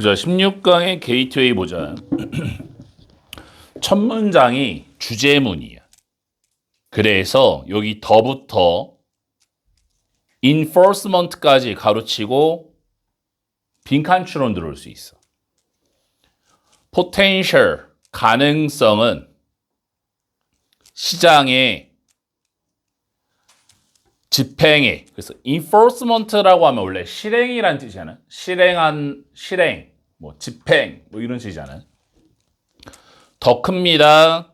보자. 16강의 게이트웨이 보자. 첫 문장이 주제문이야. 그래서 여기 더부터 enforcement까지 가로치고 빈칸 추론 들어올 수 있어. potential, 가능성은 시장의 집행에, 그래서 enforcement라고 하면 원래 실행이란 뜻이잖아. 실행, 뭐 집행, 뭐 이런 뜻이잖아. 더 큽니다.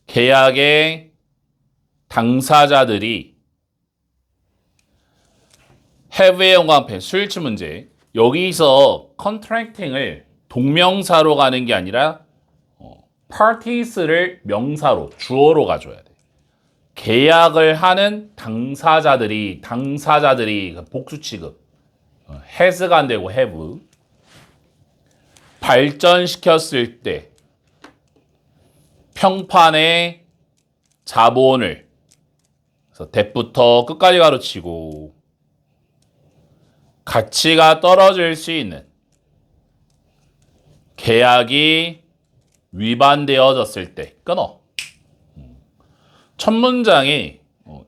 계약의 당사자들이 have의 연관편, 수일치 문제. 여기서 contracting을 동명사로 가는 게 아니라 parties를 명사로, 주어로 가져야 돼. 계약을 하는 당사자들이 복수 취급. has가 안 되고 have. 발전시켰을 때 평판의 자본을, 그래서 that부터 끝까지 가로치고 가치가 떨어질 수 있는 계약이 위반되어졌을 때 끊어. 첫 문장에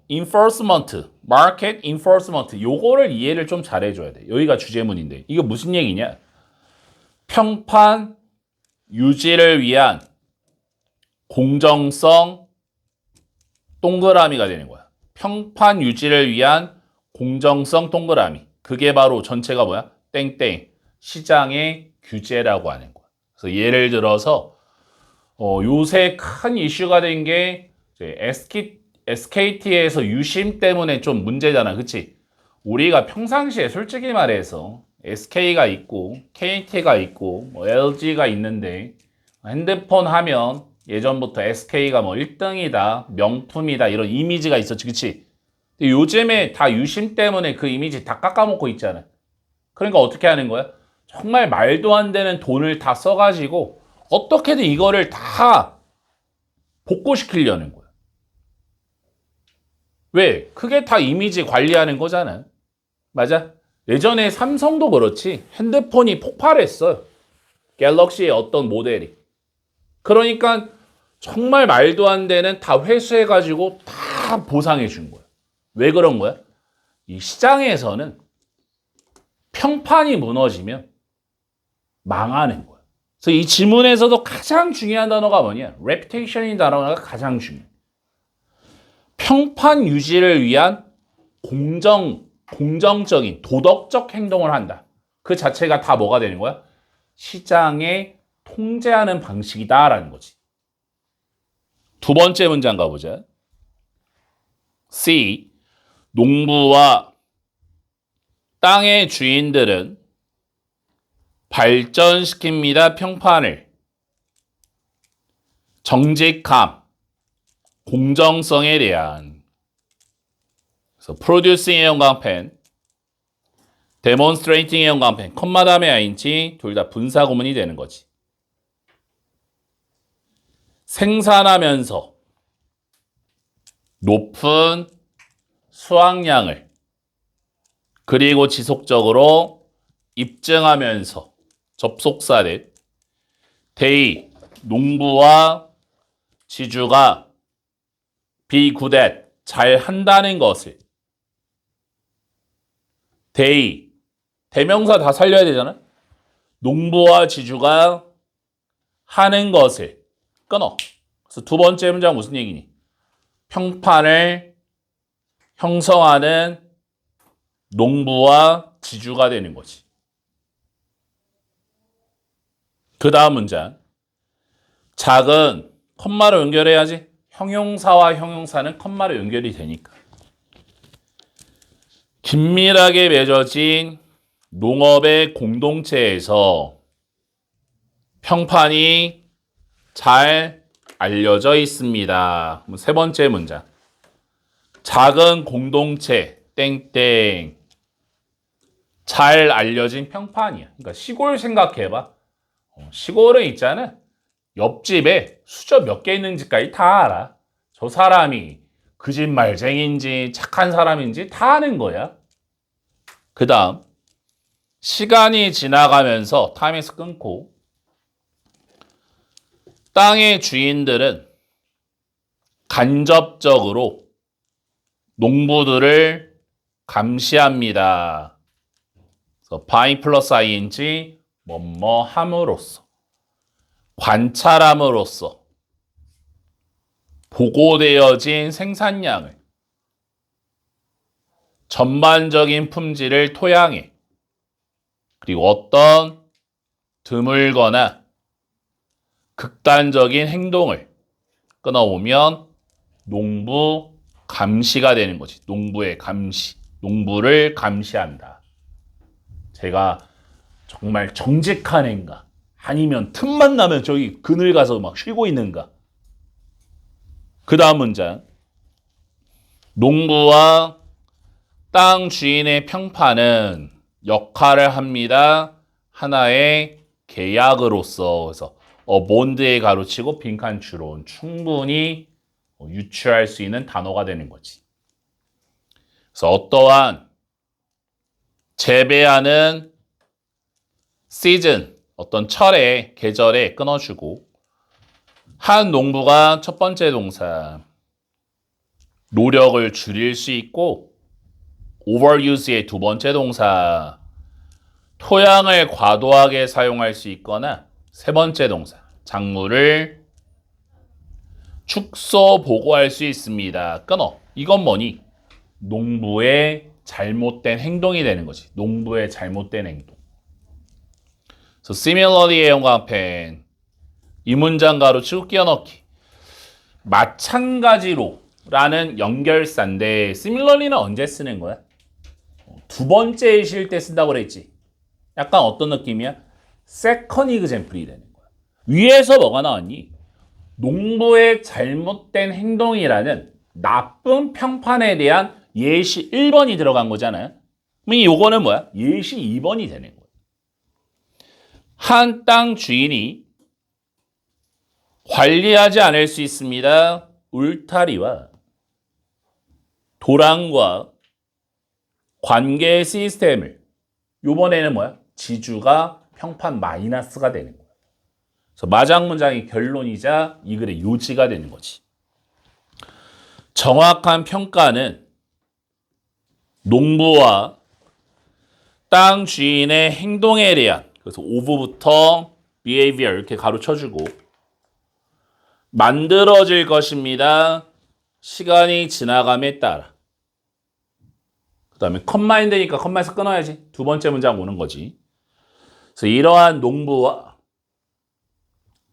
enforcement, market enforcement 요거를 이해를 좀 잘해줘야 돼. 여기가 주제문인데 이거 무슨 얘기냐? 평판 유지를 위한 공정성 동그라미가 되는 거야. 평판 유지를 위한 공정성 동그라미. 그게 바로 전체가 뭐야? 땡땡. 시장의 규제라고 하는 거야. 그래서 예를 들어서 요새 큰 이슈가 된 게 SKT에서 유심 때문에 좀 문제잖아. 그치? 우리가 평상시에 솔직히 말해서 SK가 있고 KT가 있고 뭐 LG가 있는데 핸드폰 하면 예전부터 SK가 뭐 1등이다, 명품이다 이런 이미지가 있었지. 그치? 근데 요즘에 다 유심 때문에 그 이미지 다 깎아먹고 있잖아. 그러니까 어떻게 하는 거야? 정말 말도 안 되는 돈을 다 써가지고 어떻게든 이거를 다 복구시키려는 거야. 왜? 그게 다 이미지 관리하는 거잖아. 맞아? 예전에 삼성도 그렇지. 핸드폰이 폭발했어요. 갤럭시의 어떤 모델이. 그러니까 정말 말도 안 되는 다 회수해가지고 다 보상해 준 거야. 왜 그런 거야? 이 시장에서는 평판이 무너지면 망하는 거야. 그래서 이 지문에서도 가장 중요한 단어가 뭐냐? reputation이 단어가 가장 중요해. 평판 유지를 위한 공정적인 도덕적 행동을 한다. 그 자체가 다 뭐가 되는 거야? 시장에 통제하는 방식이다라는 거지. 두 번째 문장 가보자. C. 농부와 땅의 주인들은 발전시킵니다. 평판을. 정직함, 공정성에 대한. 그래서 producing의 연관펜, demonstrating의 연관펜, 컴마 다음에 ing 둘 다 분사 구문이 되는 거지. 생산하면서 높은 수확량을 그리고 지속적으로 입증하면서 접속사를 they, 농부와 지주가 be good at, 잘 한다는 것을 they, 대명사 다 살려야 되잖아. 농부와 지주가 하는 것을 끊어. 그래서 두 번째 문장 무슨 얘기니? 평판을 형성하는 농부와 지주가 되는 거지. 그 다음 문장. 작은 컴마로 연결해야지. 형용사와 형용사는 컴마로 연결이 되니까. 긴밀하게 맺어진 농업의 공동체에서 평판이 잘 알려져 있습니다. 세 번째 문장. 작은 공동체 땡땡 잘 알려진 평판이야. 그러니까 시골 생각해봐. 시골은 있잖아. 옆집에 수저 몇 개 있는지까지 다 알아. 저 사람이 그 집 말쟁인지 착한 사람인지 다 아는 거야. 그 다음 시간이 지나가면서 타임에서 끊고 땅의 주인들은 간접적으로 농부들을 감시합니다. 그래서 by 플러스 ing 뭐뭐 함으로써 관찰함으로써 보고되어진 생산량을 전반적인 품질을 토양에 그리고 어떤 드물거나 극단적인 행동을 끊어오면 농부 감시가 되는 거지. 농부의 감시. 농부를 감시한다. 제가 정말 정직한 애인가? 아니면 틈만 나면 저기 그늘 가서 막 쉬고 있는가? 그 다음 문장. 농부와 땅 주인의 평판은 역할을 합니다. 하나의 계약으로서. 그래서 몬드에 가로치고 빈칸 추론 충분히 유추할 수 있는 단어가 되는 거지. 그래서 어떠한 재배하는 시즌, 어떤 철의 계절에 끊어주고 한 농부가 첫 번째 동사 노력을 줄일 수 있고 overuse의 두 번째 동사 토양을 과도하게 사용할 수 있거나 세 번째 동사 작물을 축소 보고할 수 있습니다. 끊어. 이건 뭐니? 농부의 잘못된 행동이 되는 거지. 농부의 잘못된 행동. 그래서 similarly의 영광펜 이 문장 가로치고 끼워넣기. 마찬가지로 라는 연결사인데 similarly는 언제 쓰는 거야? 두 번째 쉴 때 쓴다고 그랬지. 약간 어떤 느낌이야? second example이 되는 거야. 위에서 뭐가 나왔니? 농부의 잘못된 행동이라는 나쁜 평판에 대한 예시 1번이 들어간 거잖아요. 그럼 요거는 뭐야? 예시 2번이 되는 거야. 한 땅 주인이 관리하지 않을 수 있습니다. 울타리와 도랑과 관계 시스템을 요번에는 뭐야? 지주가 평판 마이너스가 되는 거야. 그래서 마장 문장의 결론이자 이 글의 요지가 되는 거지. 정확한 평가는 농부와 땅 주인의 행동에 대한 그래서 of부터 behavior 이렇게 가로쳐주고 만들어질 것입니다. 시간이 지나감에 따라. 그 다음에 컴마인드니까 컴마에서 끊어야지. 두 번째 문장 오는 거지. 그래서 이러한 농부와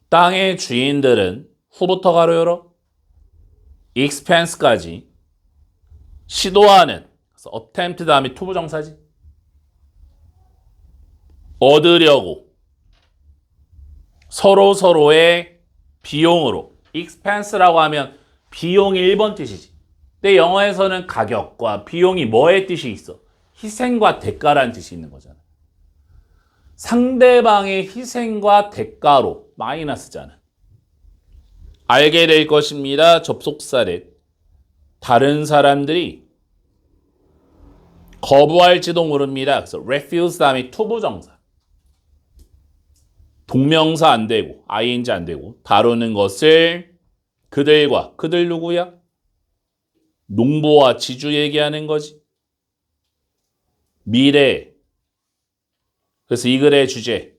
땅의 주인들은 후부터 가로 열어 expense까지 시도하는 그래서 attempt 다음에 to 부정사지. 얻으려고 서로의 비용으로 expense라고 하면 비용이 1번 뜻이지. 근데 영어에서는 가격과 비용이 뭐의 뜻이 있어? 희생과 대가라는 뜻이 있는 거잖아. 상대방의 희생과 대가로 마이너스잖아. 알게 될 것입니다. 접속사를 다른 사람들이 거부할지도 모릅니다. 그래서 refuse 다음에 to 부정사. 동명사 안 되고 ing 안 되고 다루는 것을 그들과 그들 누구야? 농부와 지주 얘기하는 거지. 미래. 그래서 이 글의 주제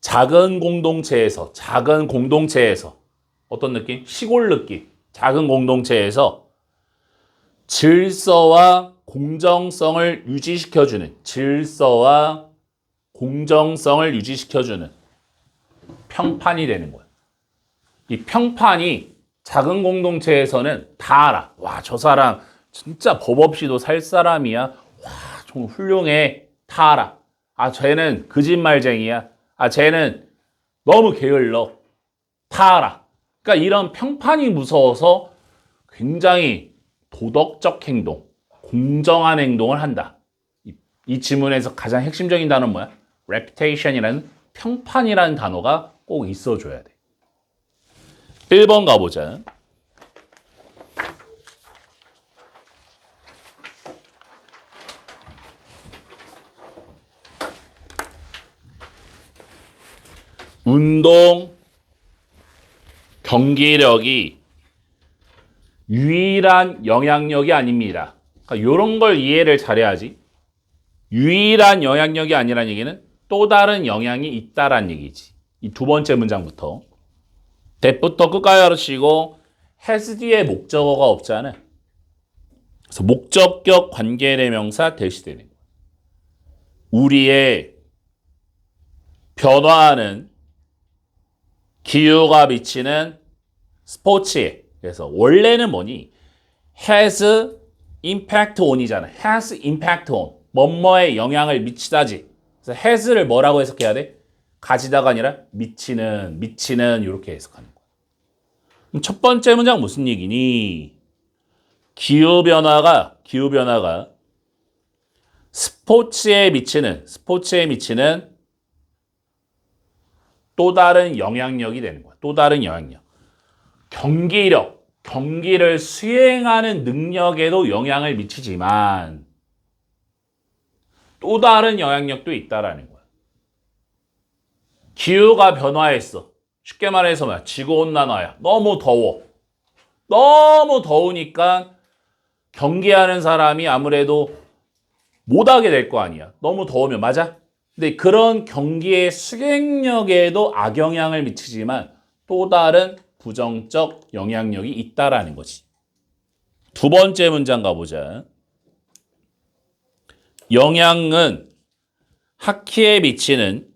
작은 공동체에서 어떤 느낌? 시골 느낌. 작은 공동체에서 질서와 공정성을 유지시켜주는 평판이 되는 거야. 이 평판이 작은 공동체에서는 다 알아. 와, 저 사람 진짜 법 없이도 살 사람이야. 와, 좀 훌륭해. 다 알아. 아, 쟤는 거짓말쟁이야. 아, 쟤는 너무 게을러. 다 알아. 그러니까 이런 평판이 무서워서 굉장히 도덕적 행동, 공정한 행동을 한다. 이 지문에서 가장 핵심적인 단어는 뭐야? reputation이라는 평판이라는 단어가 꼭 있어줘야 돼. 1번 가보자. 운동 경기력이 유일한 영향력이 아닙니다. 그러니까 이런 걸 이해를 잘해야지. 유일한 영향력이 아니라는 얘기는 또 다른 영향이 있다라는 얘기지. 이 두 번째 문장부터. that부터 끝까지 가르치고 has 뒤에 목적어가 없잖아. 그래서 목적격 관계대명사 대시되는 거야. 우리의 변화하는 기후가 미치는 스포츠에. 그래서 원래는 뭐니? has impact on이잖아. has impact on. 뭐뭐에 영향을 미치다지. 그래서 has를 뭐라고 해석해야 돼? 가지다가 아니라 미치는 이렇게 해석하는 거야. 그럼 첫 번째 문장 무슨 얘기니? 기후변화가 스포츠에 미치는 또 다른 영향력이 되는 거야. 또 다른 영향력. 경기를 수행하는 능력에도 영향을 미치지만 또 다른 영향력도 있다라는 거야. 기후가 변화했어. 쉽게 말해서 뭐야? 지구온난화야. 너무 더워. 너무 더우니까 경기하는 사람이 아무래도 못하게 될 거 아니야. 너무 더우면. 맞아? 근데 그런 경기의 수행력에도 악영향을 미치지만 또 다른 부정적 영향력이 있다라는 거지. 두 번째 문장 가보자. 영향은 하키에 미치는,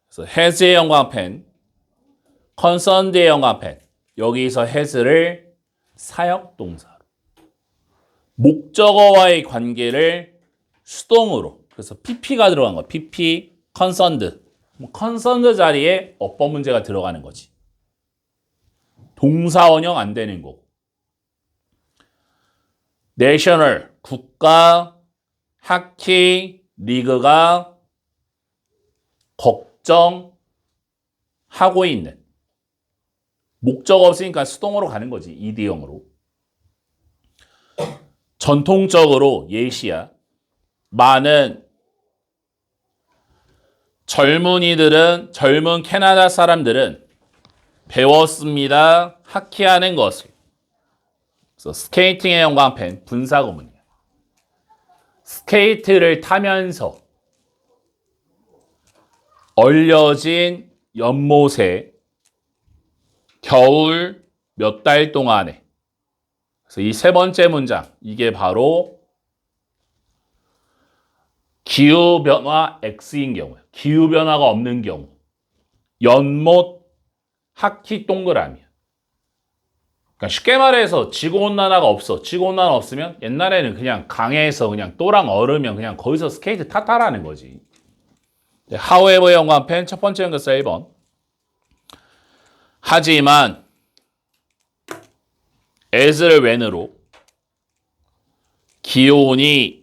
그래서 has의 연관펜, concerned의 연관펜. 여기서 has를 사역동사로. 목적어와의 관계를 수동으로. 그래서 pp가 들어간 거야. pp, concerned. concerned 자리에 어법 문제가 들어가는 거지. 동사 원형 안 되는 거고. national, 국가, 하키, 리그가 걱정하고 있는. 목적 없으니까 수동으로 가는 거지. 이디형으로. 전통적으로 예시야. 많은 젊은 캐나다 사람들은 배웠습니다. 하키하는 것을. 그래서 스케이팅의 연관펜 분사구문이야. 스케이트를 타면서 얼려진 연못에 겨울 몇 달 동안에. 그래서 이 세 번째 문장, 이게 바로 기후변화 X인 경우야. 기후변화가 없는 경우. 연못 하키 동그라미야. 그러니까 쉽게 말해서 지구온난화가 없어. 지구온난화 없으면 옛날에는 그냥 강에서 그냥 또랑 얼으면 그냥 거기서 스케이트 타라는 거지. however 연관펜 첫 번째 연결사 1번. 하지만 as를 when으로 기온이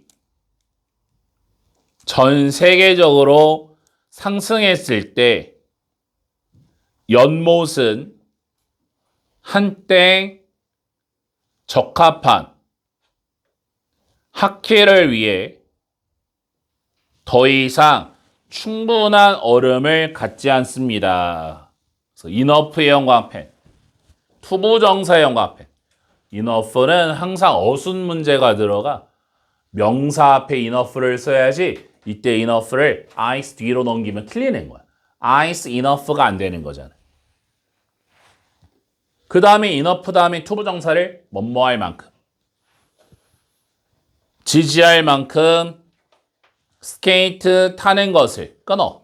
전 세계적으로 상승했을 때 연못은 한때 적합한 하키를 위해 더 이상 충분한 얼음을 갖지 않습니다. 그래서 enough의 연관펜, 투부정사의 연관펜. enough는 항상 어순 문제가 들어가. 명사 앞에 enough를 써야지. 이때 enough를 ice 뒤로 넘기면 틀리는 거야. ice enough가 안 되는 거잖아. 그 다음에 enough 다음에 투부정사를 뭐뭐할 만큼, 지지할 만큼 스케이트 타는 것을 끊어.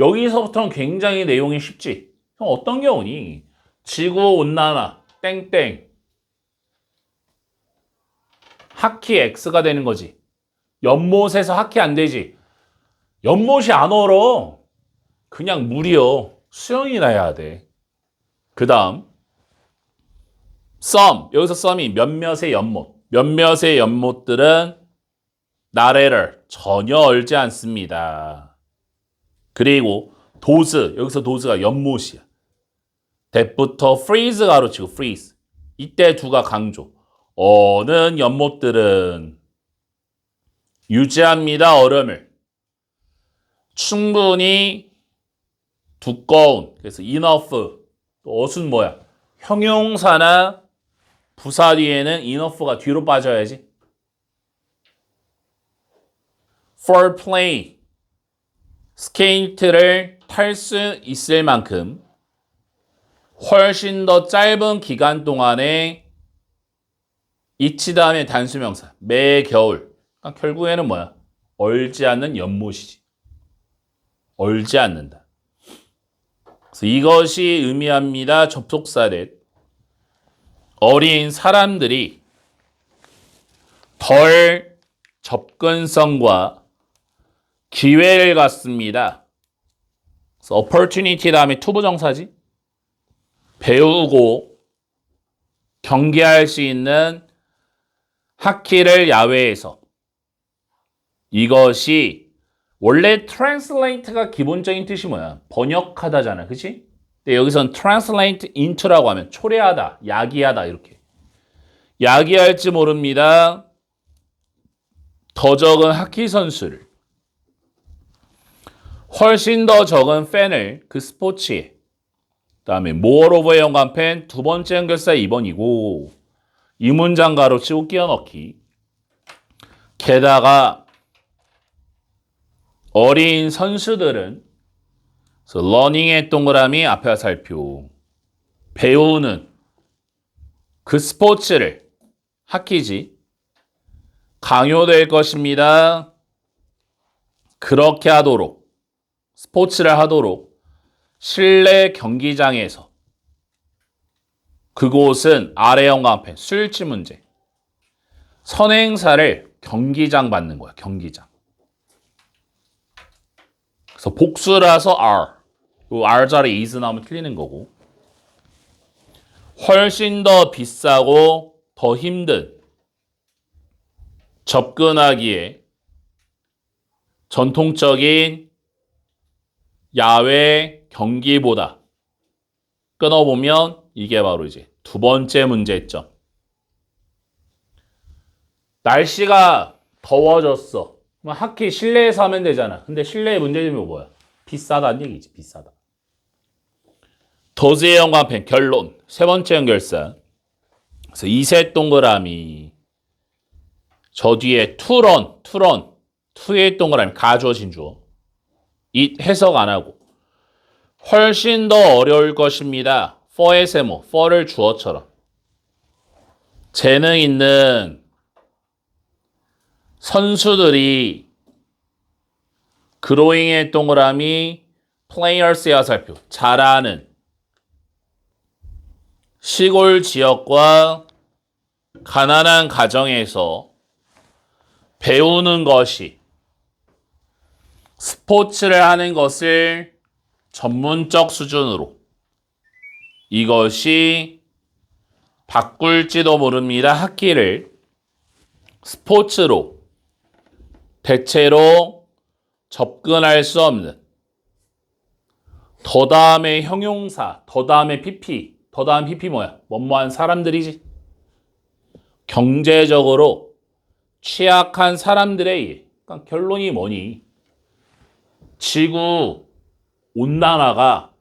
여기서부터는 굉장히 내용이 쉽지. 그럼 어떤 경우니? 지구온난화 땡땡 하키 X가 되는 거지. 연못에서 하키 안 되지. 연못이 안 얼어. 그냥 물이요. 수영이나 해야 돼. 그 다음 some, 여기서 some이 몇몇의 연못. 몇몇의 연못들은 나래를 전혀 얼지 않습니다. 그리고 도스, 여기서 도스가 연못이야. that부터 freeze 가로치고 freeze. 이때 두가 강조. 어느 연못들은 유지합니다. 얼음을. 충분히 두꺼운. 그래서 enough. 또 어순 뭐야? 형용사나 부사 뒤에는 enough가 뒤로 빠져야지. for play. 스케이트를 탈 수 있을 만큼 훨씬 더 짧은 기간 동안에 이치 다음에 단수명사. 매 겨울. 그러니까 결국에는 뭐야? 얼지 않는 연못이지. 얼지 않는다. 그래서 이것이 의미합니다. 접속사를 어린 사람들이 덜 접근성과 기회를 갖습니다. 그래서 opportunity 다음에 투부정사지. 배우고 경계할 수 있는 하키를 야외에서. 이것이 원래 translate가 기본적인 뜻이 뭐야? 번역하다잖아. 그치? 근데 여기선 translate into라고 하면 초래하다, 야기하다 이렇게. 야기할지 모릅니다. 더 적은 하키 선수를. 훨씬 더 적은 팬을 그 스포츠에. 그 다음에 more of의 연관팬 두 번째 연결사 2번이고 이 문장 가로치고 끼워 넣기. 게다가 어린 선수들은 learning의 동그라미 앞에 살표 배우는 그 스포츠를 하키지 강요될 것입니다. 그렇게 하도록 스포츠를 하도록 실내 경기장에서 그곳은 아래 연관편 수일치 문제 선행사를 경기장 받는 거야. 경기장. 그래서 복수라서 R. 요 R 자리 is 나오면 틀리는 거고. 훨씬 더 비싸고 더 힘든 접근하기에 전통적인 야외 경기보다 끊어보면 이게 바로 이제 두 번째 문제점. 날씨가 더워졌어. 그럼 하키 실내에서 하면 되잖아. 근데 실내의 문제점이 뭐야? 비싸다는 얘기지. 비싸다. 더즈의 연관편 결론. 세 번째 연결사. 그래서 이세 동그라미. 저 뒤에 투런. 투의 동그라미. 가주어진 주어. 이 해석 안 하고. 훨씬 더 어려울 것입니다. for의 세모. for를 주어처럼. 재능 있는 선수들이 그로잉의 동그라미 플레이어스의 화살표 잘하는 시골 지역과 가난한 가정에서 배우는 것이 스포츠를 하는 것을 전문적 수준으로 이것이 바꿀지도 모릅니다. 학기를 스포츠로 대체로 접근할 수 없는 더 다음에 형용사, 더 다음에 PP, 더 다음 PP 뭐야? 뭐뭐한 사람들이지. 경제적으로 취약한 사람들에 의해. 그러니까 결론이 뭐니? 지구 온난화가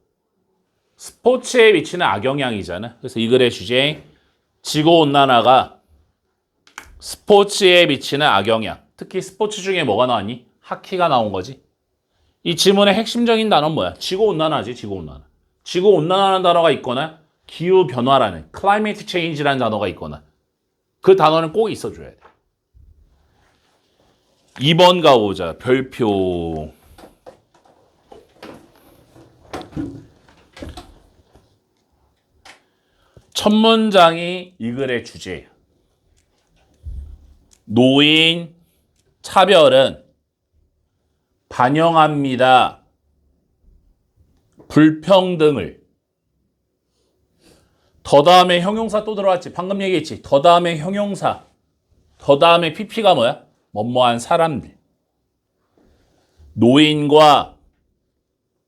스포츠에 미치는 악영향이잖아. 그래서 이 글의 주제 지구 온난화가 스포츠에 미치는 악영향. 특히 스포츠 중에 뭐가 나왔니? 하키가 나온 거지. 이 지문의 핵심적인 단어는 뭐야? 지구온난화지. 지구온난화. 지구온난화라는 단어가 있거나 기후변화라는 climate change라는 단어가 있거나 그 단어는 꼭 있어줘야 돼. 2번 가보자. 별표. 첫 문장이 이 글의 주제예요. 노인 차별은 반영합니다. 불평등을. 더 다음에 형용사 또 들어왔지. 방금 얘기했지. 더 다음에 형용사. 더 다음에 PP가 뭐야? 뭐뭐한 사람들. 노인과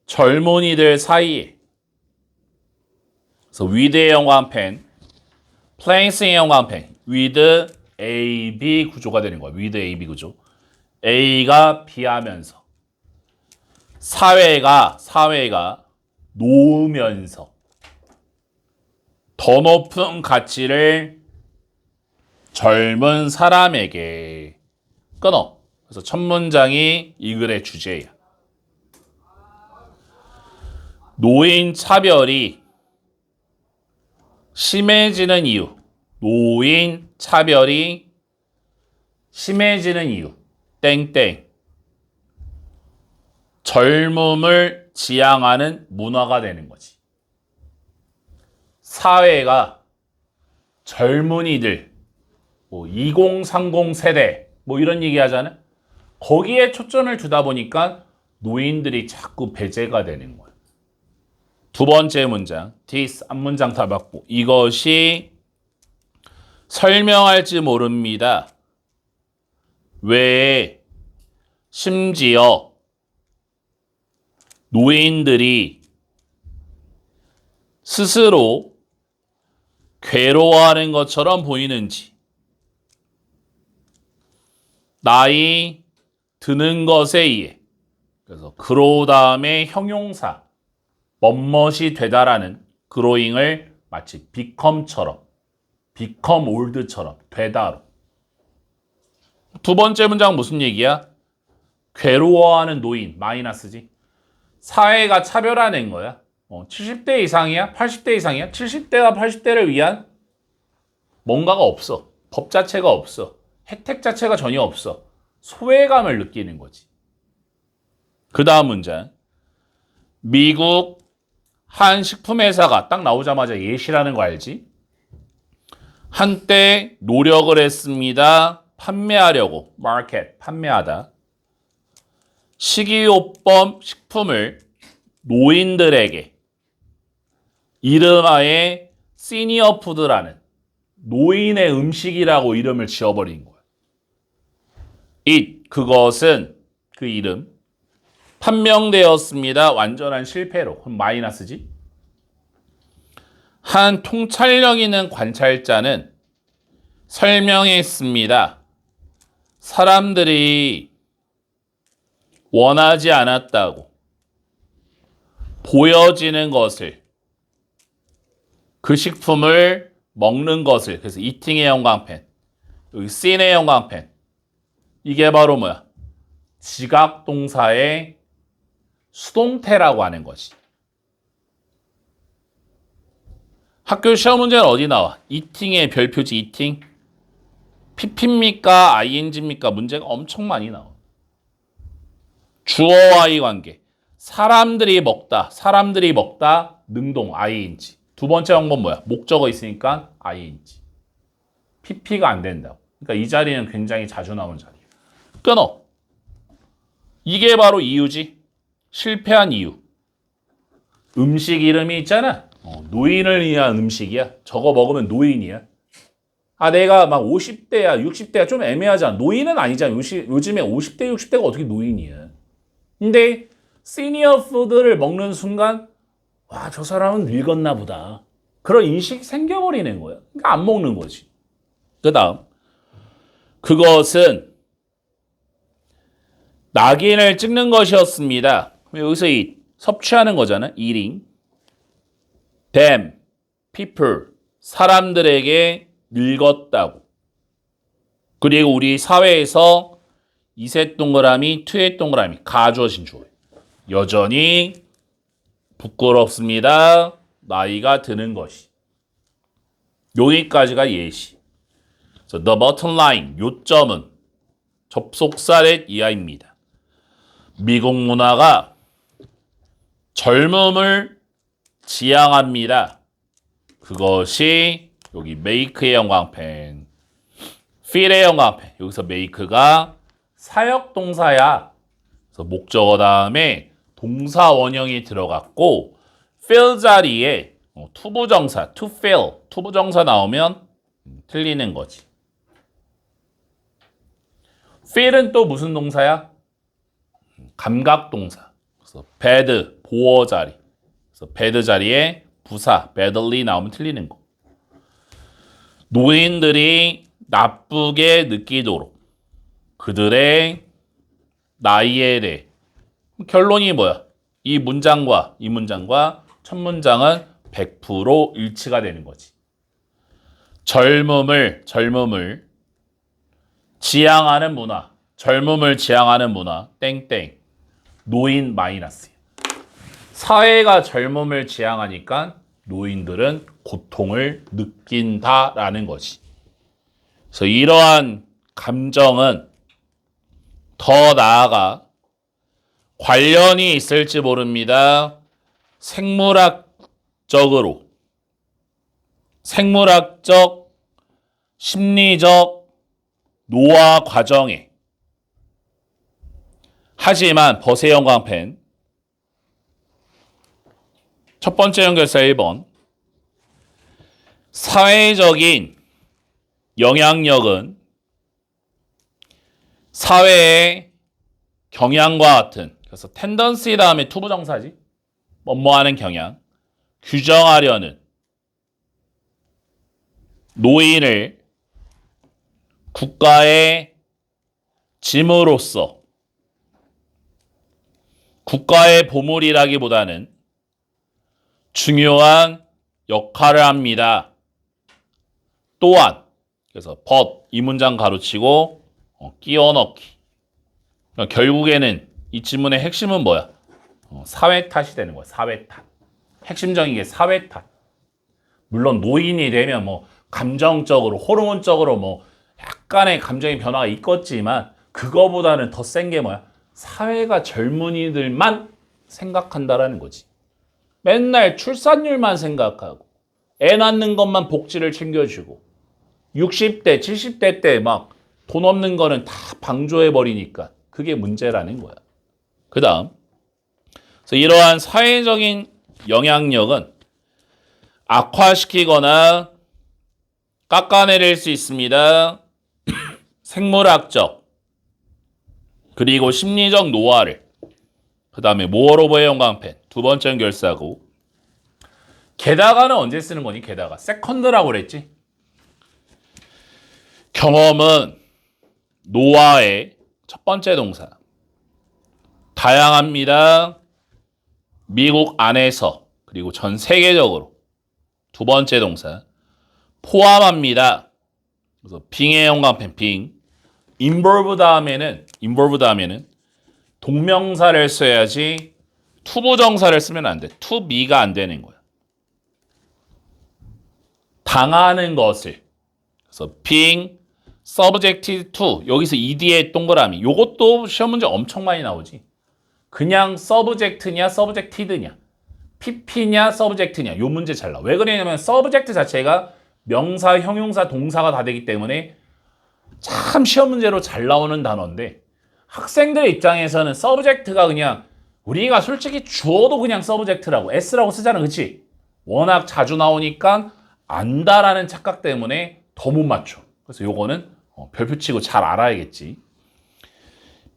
젊은이들 사이에. 그래서 with의 연관펜, place의 연관펜, with A, B 구조가 되는 거야. with A, B 구조. A가 B하면서 사회가 놓으면서 더 높은 가치를 젊은 사람에게 끊어. 그래서 첫 문장이 이 글의 주제야. 노인 차별이 심해지는 이유. 노인 차별이 심해지는 이유. 땡땡. 젊음을 지향하는 문화가 되는 거지. 사회가 젊은이들, 2030 세대, 이런 얘기 하잖아요. 거기에 초점을 두다 보니까 노인들이 자꾸 배제가 되는 거예요. 두 번째 문장, this 앞문장 다 받고 이것이 설명할지 모릅니다. 왜 심지어 노인들이 스스로 괴로워하는 것처럼 보이는지. 나이 드는 것에 의해. 그래서 grow 다음에 형용사 멋멋이 되다라는 growing을 마치 become처럼 become old처럼 되다로. 두 번째 문장 무슨 얘기야? 괴로워하는 노인 마이너스지. 사회가 차별화된 거야. 70대 이상이야? 80대 이상이야? 70대와 80대를 위한 뭔가가 없어. 법 자체가 없어. 혜택 자체가 전혀 없어. 소외감을 느끼는 거지. 그 다음 문장. 미국 한 식품회사가 딱 나오자마자 예시라는 거 알지? 한때 노력을 했습니다. 판매하려고. 마켓, 판매하다. 식이요법 식품을 노인들에게 이름하에 시니어 푸드라는 노인의 음식이라고 이름을 지어버린 거야. 그것은 그 이름 판명되었습니다. 완전한 실패로. 그럼 마이너스지. 한 통찰력 있는 관찰자는 설명했습니다. 사람들이 원하지 않았다고 보여지는 것을, 그 식품을 먹는 것을, 그래서 eating의 형광펜, 여기 see의 형광펜, 이게 바로 뭐야? 지각동사의 수동태라고 하는 것이. 학교 시험 문제는 어디 나와? eating의 별표지 eating. pp입니까? ing입니까? 문제가 엄청 많이 나와. 주어와의 관계. 사람들이 먹다 능동 ing. 두 번째 방법 뭐야? 목적어 있으니까 ing. pp가 안 된다고. 그러니까 이 자리는 굉장히 자주 나오는 자리야. 끊어. 이게 바로 이유지. 실패한 이유. 음식 이름이 있잖아. 노인을 위한 음식이야. 저거 먹으면 노인이야. 내가 막 50대야, 60대야 좀 애매하잖아. 노인은 아니잖아. 요즘에 50대, 60대가 어떻게 노인이야. 근데 시니어 푸드를 먹는 순간 와, 저 사람은 늙었나 보다. 그런 인식이 생겨버리는 거야. 그러니까 안 먹는 거지. 그 다음 그것은 낙인을 찍는 것이었습니다. 여기서 이 섭취하는 거잖아. eating. them, people, 사람들에게 늙었다고. 그리고 우리 사회에서 이세 동그라미, 투의 동그라미 가주어진 주어. 여전히 부끄럽습니다. 나이가 드는 것이. 여기까지가 예시. So the bottom line, 요점은 접속사의 이하입니다. 미국 문화가 젊음을 지향합니다. 그것이 여기 make의 형광펜, feel의 형광펜. 여기서 make가 사역동사야. 그래서 목적어 다음에 동사 원형이 들어갔고 feel 자리에 투부정사, to feel, 투부정사 나오면 틀리는 거지. feel은 또 무슨 동사야? 감각동사. 그래서 bad, 보어 자리. 그래서 bad 자리에 부사, badly 나오면 틀리는 거. 노인들이 나쁘게 느끼도록 그들의 나이에 대해. 결론이 뭐야? 이 문장과 첫 문장은 100% 일치가 되는 거지. 젊음을 지향하는 문화. 젊음을 지향하는 문화. 땡땡. 노인 마이너스. 사회가 젊음을 지향하니까 노인들은 고통을 느낀다라는 거지. 그래서 이러한 감정은 더 나아가 관련이 있을지 모릅니다. 생물학적, 심리적 노화 과정에. 하지만 버세 형광펜 첫 번째 연결사 1번. 사회적인 영향력은 사회의 경향과 같은, 그래서 텐던시 다음에 투부정사지. 뭐뭐하는 경향. 규정하려는 노인을 국가의 짐으로써, 국가의 보물이라기보다는 중요한 역할을 합니다. 또한, 그래서 but 이 문장 가로치고 끼워 넣기. 그러니까 결국에는 이 지문의 핵심은 뭐야? 사회 탓이 되는 거야. 사회 탓. 핵심적인 게 사회 탓. 물론 노인이 되면 뭐 감정적으로, 호르몬적으로 뭐 약간의 감정의 변화가 있겠지만 그거보다는 더 센 게 뭐야? 사회가 젊은이들만 생각한다라는 거지. 맨날 출산율만 생각하고 애 낳는 것만 복지를 챙겨주고 60대, 70대 때 막 돈 없는 거는 다 방조해버리니까 그게 문제라는 거야. 그 다음, 그래서 이러한 사회적인 영향력은 악화시키거나 깎아내릴 수 있습니다. 생물학적 그리고 심리적 노화를. 그 다음에 more over의 형광펜 두 번째 연결사고. 게다가는 언제 쓰는 거니? 게다가 세컨드라고 그랬지. 경험은 노화의 첫 번째 동사. 다양합니다. 미국 안에서 그리고 전 세계적으로 두 번째 동사. 포함합니다. 그래서 빙의 형광펜 빙. involve 다음에는 동명사를 써야지 투부정사를 쓰면 안 돼. to be가 안 되는 거야. 당하는 것을. 그래서 being subjected to. 여기서 ed의 동그라미. 요것도 시험 문제 엄청 많이 나오지. 그냥 subject냐 subjected냐. pp냐 subject냐. 요 문제 잘 나와. 왜 그러냐면 subject 자체가 명사, 형용사, 동사가 다 되기 때문에 참 시험 문제로 잘 나오는 단어인데 학생들 입장에서는 subject가 그냥 우리가 솔직히 주어도 그냥 subject라고 s라고 쓰잖아. 그치? 워낙 자주 나오니까 안다라는 착각 때문에 더 못 맞춰. 그래서 요거는 별표 치고 잘 알아야겠지.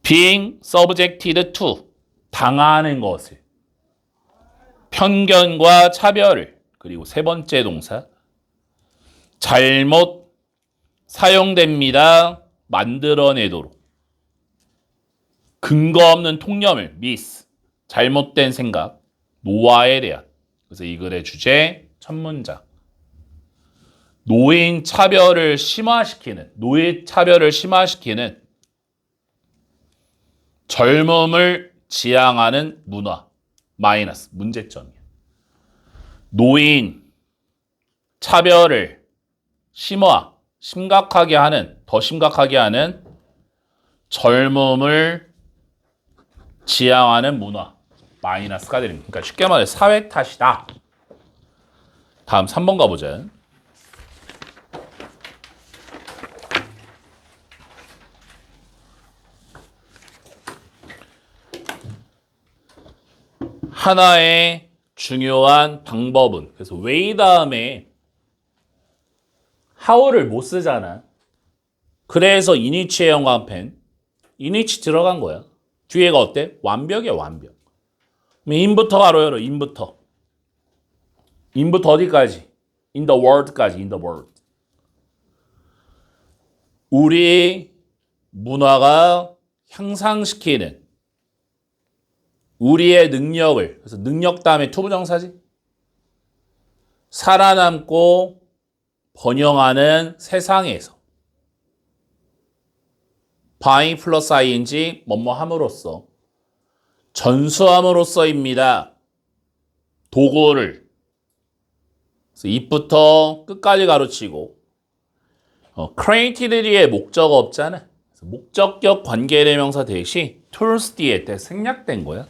being subjected to. 당하는 것을. 편견과 차별을. 그리고 세 번째 동사. 잘못 사용됩니다. 만들어내도록. 근거 없는 통념을 miss. 잘못된 생각. 노화에 대한. 그래서 이 글의 주제 첫 문장. 노인 차별을 심화시키는 젊음을 지향하는 문화. 마이너스. 문제점이야. 노인 차별을 더 심각하게 하는 젊음을 지향하는 문화. 마이너스가 됩니다. 그러니까 쉽게 말해 사회 탓이다. 다음 3번 가보자. 하나의 중요한 방법은, 그래서 way 다음에 how를 못 쓰잖아. 그래서 이니치의 형광펜, 이니치 들어간 거야. 뒤에가 어때? 완벽이야, 완벽. in부터 가로 열어, in부터 어디까지? in the world까지, in the world. 우리 문화가 향상시키는 우리의 능력을, 그래서 능력 다음에 투부정사지? 살아남고 번영하는 세상에서 by 플러스 ing 뭐뭐 함으로써 전수함으로써입니다. 도구를 그래서 it부터 끝까지 가로치고 created의 목적어 없잖아. 그래서 목적격 관계대명사 대신 tools 뒤에 생략된 거야.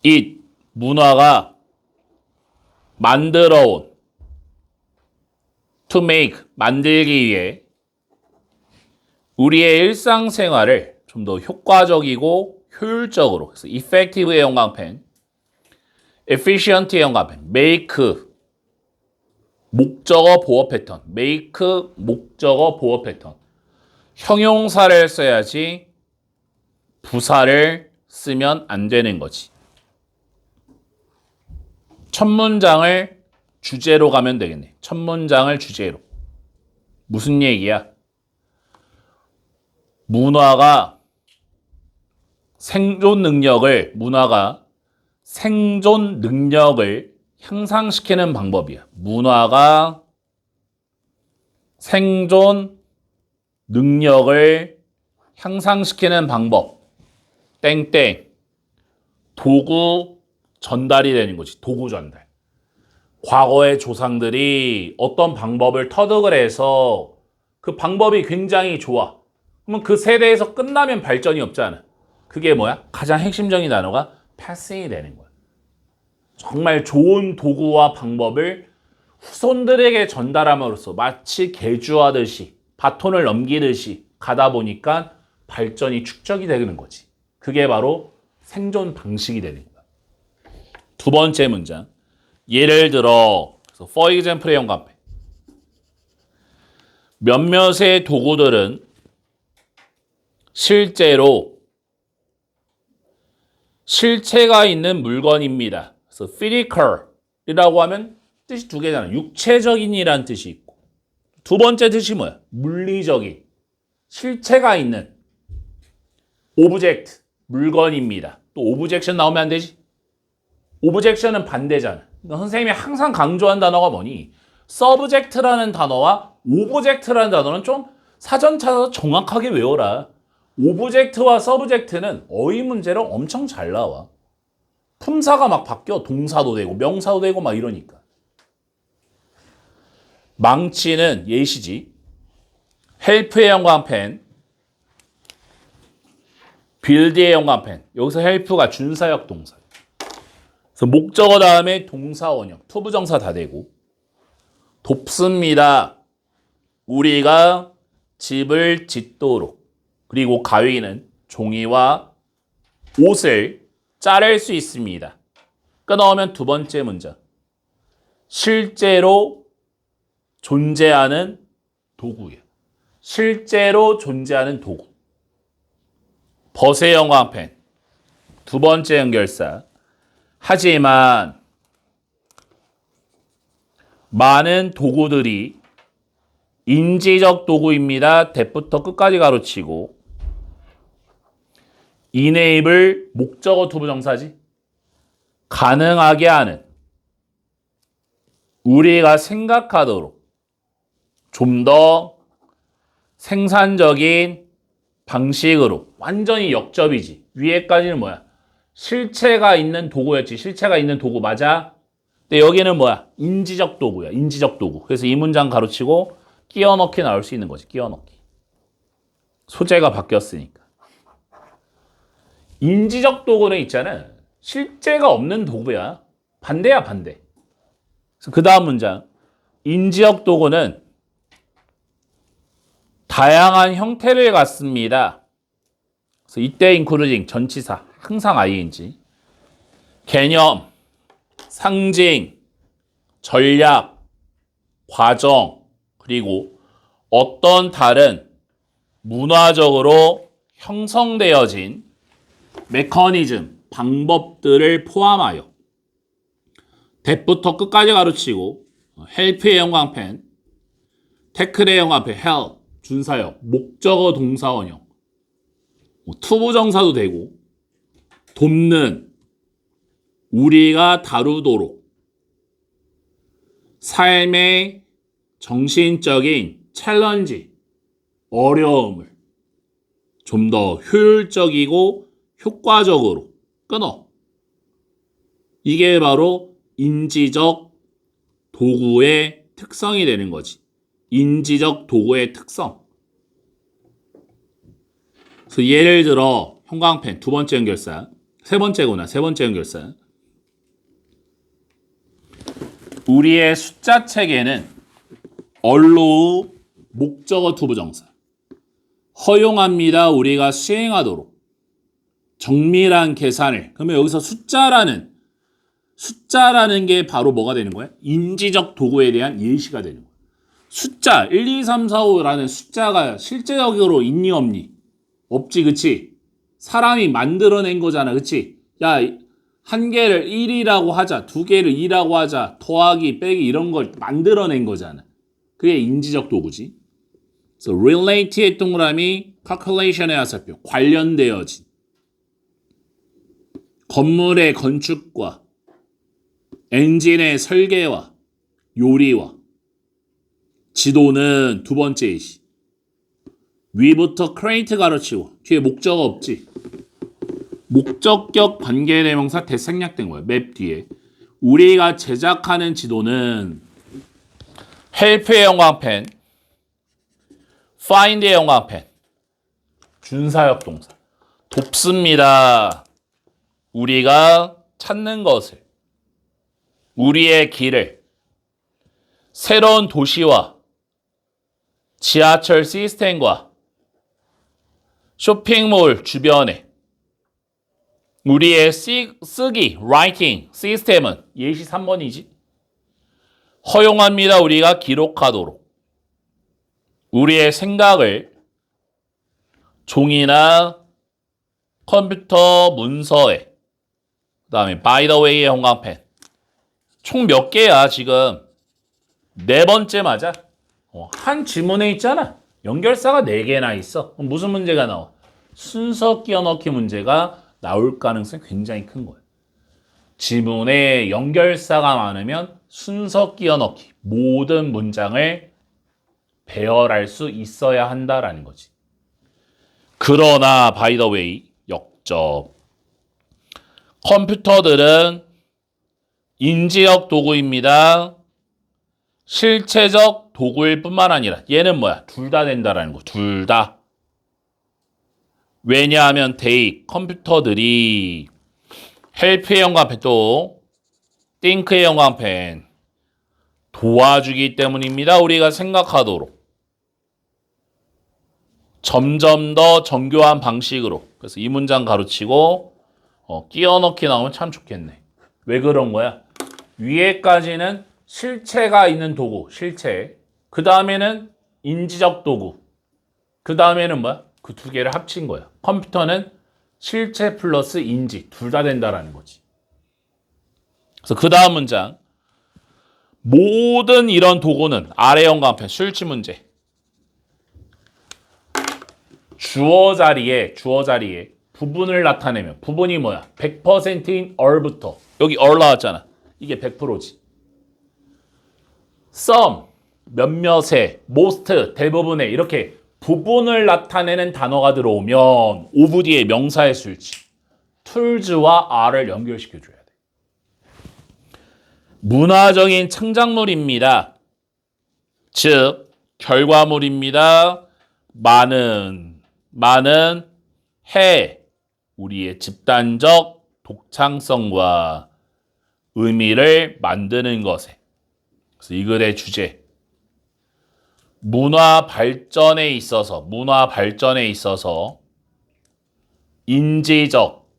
it 문화가 만들어온 to make 만들기 위해 우리의 일상생활을 좀 더 효과적이고 효율적으로 그래서 effective의 영광펜 efficient의 영광펜 make 목적어 보어 패턴 make 목적어 보어 패턴 형용사를 써야지 부사를 쓰면 안 되는 거지. 첫 문장을 주제로 가면 되겠네. 첫 문장을 주제로. 무슨 얘기야? 문화가 생존 능력을 향상시키는 방법이야. 문화가 생존 능력을 향상시키는 방법. 땡땡. 도구 전달이 되는 거지. 도구 전달. 과거의 조상들이 어떤 방법을 터득을 해서 그 방법이 굉장히 좋아. 그러면 그 세대에서 끝나면 발전이 없잖아. 그게 뭐야? 가장 핵심적인 단어가 passing이 되는 거야. 정말 좋은 도구와 방법을 후손들에게 전달함으로써 마치 개주하듯이 바톤을 넘기듯이 가다 보니까 발전이 축적이 되는 거지. 그게 바로 생존 방식이 되는 거야. 두 번째 문장. 예를 들어 for example의 영감패. 몇몇의 도구들은 실제로 실체가 있는 물건입니다. 그래서 physical이라고 하면 뜻이 두 개잖아. 육체적인이란 뜻이 있고 두 번째 뜻이 뭐야? 물리적인, 실체가 있는 object, 물건입니다. 또 objection 나오면 안 되지? objection은 반대잖아. 그러니까 선생님이 항상 강조한 단어가 뭐니? subject라는 단어와 object라는 단어는 좀 사전 찾아서 정확하게 외워라. 오브젝트와 subject는 어휘 문제로 엄청 잘 나와. 품사가 막 바뀌어. 동사도 되고 명사도 되고 막 이러니까. 망치는 예시지. help의 영광펜, build의 영광펜. 여기서 help가 준사역 동사. 그래서 목적어 다음에 동사 원형, 투부정사 다 되고. 돕습니다. 우리가 집을 짓도록. 그리고 가위는 종이와 옷을 자를 수 있습니다. 끊어오면 두 번째 문장. 실제로 존재하는 도구예요. 실제로 존재하는 도구. 벗의 영광펜. 두 번째 연결사. 하지만 많은 도구들이 인지적 도구입니다. 대부터 끝까지 가로치고 enable 목적어 투부정사지. 가능하게 하는 우리가 생각하도록 좀 더 생산적인 방식으로 완전히 역접이지. 위에까지는 뭐야? 실체가 있는 도구였지. 실체가 있는 도구 맞아? 근데 여기는 뭐야? 인지적 도구야. 인지적 도구. 그래서 이 문장 가로치고 끼워넣기 나올 수 있는 거지. 끼워넣기. 소재가 바뀌었으니까. 인지적 도구는 있잖아. 실제가 없는 도구야. 반대야, 반대. 그래서 그 다음 문장. 인지적 도구는 다양한 형태를 갖습니다. 그래서 이때 including 전치사. 항상 ing. 개념, 상징, 전략, 과정, 그리고 어떤 다른 문화적으로 형성되어진 메커니즘, 방법들을 포함하여 대부터 끝까지 가로치고 help의 영광펜, tacle의 영광펜, help, 준사역, 목적어 동사 원형, 투부정사도 되고 돕는, 우리가 다루도록, 삶의 정신적인 챌린지, 어려움을 좀 더 효율적이고 효과적으로 끊어. 이게 바로 인지적 도구의 특성이 되는 거지. 인지적 도구의 특성. 그래서 예를 들어 형광펜 두 번째 연결사, 세 번째 연결사. 우리의 숫자 체계는 allow 목적어 투부정사. 허용합니다. 우리가 수행하도록. 정밀한 계산을. 그러면 여기서 숫자라는 게 바로 뭐가 되는 거야? 인지적 도구에 대한 예시가 되는 거야. 숫자 1, 2, 3, 4, 5라는 숫자가 실제적으로 있니 없니? 없지, 그치? 사람이 만들어낸 거잖아, 그치? 야, 한 개를 1이라고 하자, 두 개를 2라고 하자, 더하기, 빼기 이런 걸 만들어낸 거잖아. 그게 인지적 도구지. 그래서 relate의 동그라미, calculation의 화살표, 관련되어진. 건물의 건축과, 엔진의 설계와, 요리와, 지도는 두 번째 예시. 위부터 create 가르치고, 뒤에 목적어 없지. 목적격 관계대명사 대생략된 거예요. 맵 뒤에. 우리가 제작하는 지도는 help의 형광펜, find의 형광펜, 준사역 동사. 돕습니다. 우리가 찾는 것을, 우리의 길을, 새로운 도시와 지하철 시스템과 쇼핑몰 주변에 우리의 쓰기, writing 시스템은 예시 3번이지. 허용합니다. 우리가 기록하도록. 우리의 생각을 종이나 컴퓨터 문서에, 그 다음에 by the way의 형광펜. 총 몇 개야 지금? 네 번째 맞아. 한 지문에 있잖아. 연결사가 4개나 있어. 그럼 무슨 문제가 나와? 순서 끼워 넣기 문제가 나올 가능성이 굉장히 큰 거예요. 지문에 연결사가 많으면 순서 끼워 넣기, 모든 문장을 배열할 수 있어야 한다라는 거지. 그러나 by the way, 역적. 컴퓨터들은 인지적 도구입니다. 실체적 도구일 뿐만 아니라 얘는 뭐야? 둘 다 된다라는 거. 둘 다. 왜냐하면 컴퓨터들이 help의 형광펜 또 think의 형광펜 도와주기 때문입니다. 우리가 생각하도록. 점점 더 정교한 방식으로. 그래서 이 문장 가로치고 끼워 넣기 나오면 참 좋겠네. 왜 그런 거야? 위에까지는 실체가 있는 도구, 실체. 그 다음에는 인지적 도구. 그 다음에는 뭐야? 그 두 개를 합친 거야. 컴퓨터는 실체 플러스 인지 둘 다 된다라는 거지. 그래서 그 다음 문장. 모든 이런 도구는 아래 형광펜 수일치 문제. 주어 자리에 부분을 나타내면 부분이 뭐야? 100%인 or부터 여기 or 나왔잖아. 이게 100%지. some 몇몇의 most 대부분의 이렇게 부분을 나타내는 단어가 들어오면 of 뒤에 명사의 수일치 tools와 are를 연결시켜줘야 돼. 문화적인 창작물입니다. 즉 결과물입니다. 많은 우리의 집단적 독창성과 의미를 만드는 것에. 그래서 이 글의 주제. 문화 발전에 있어서 인지적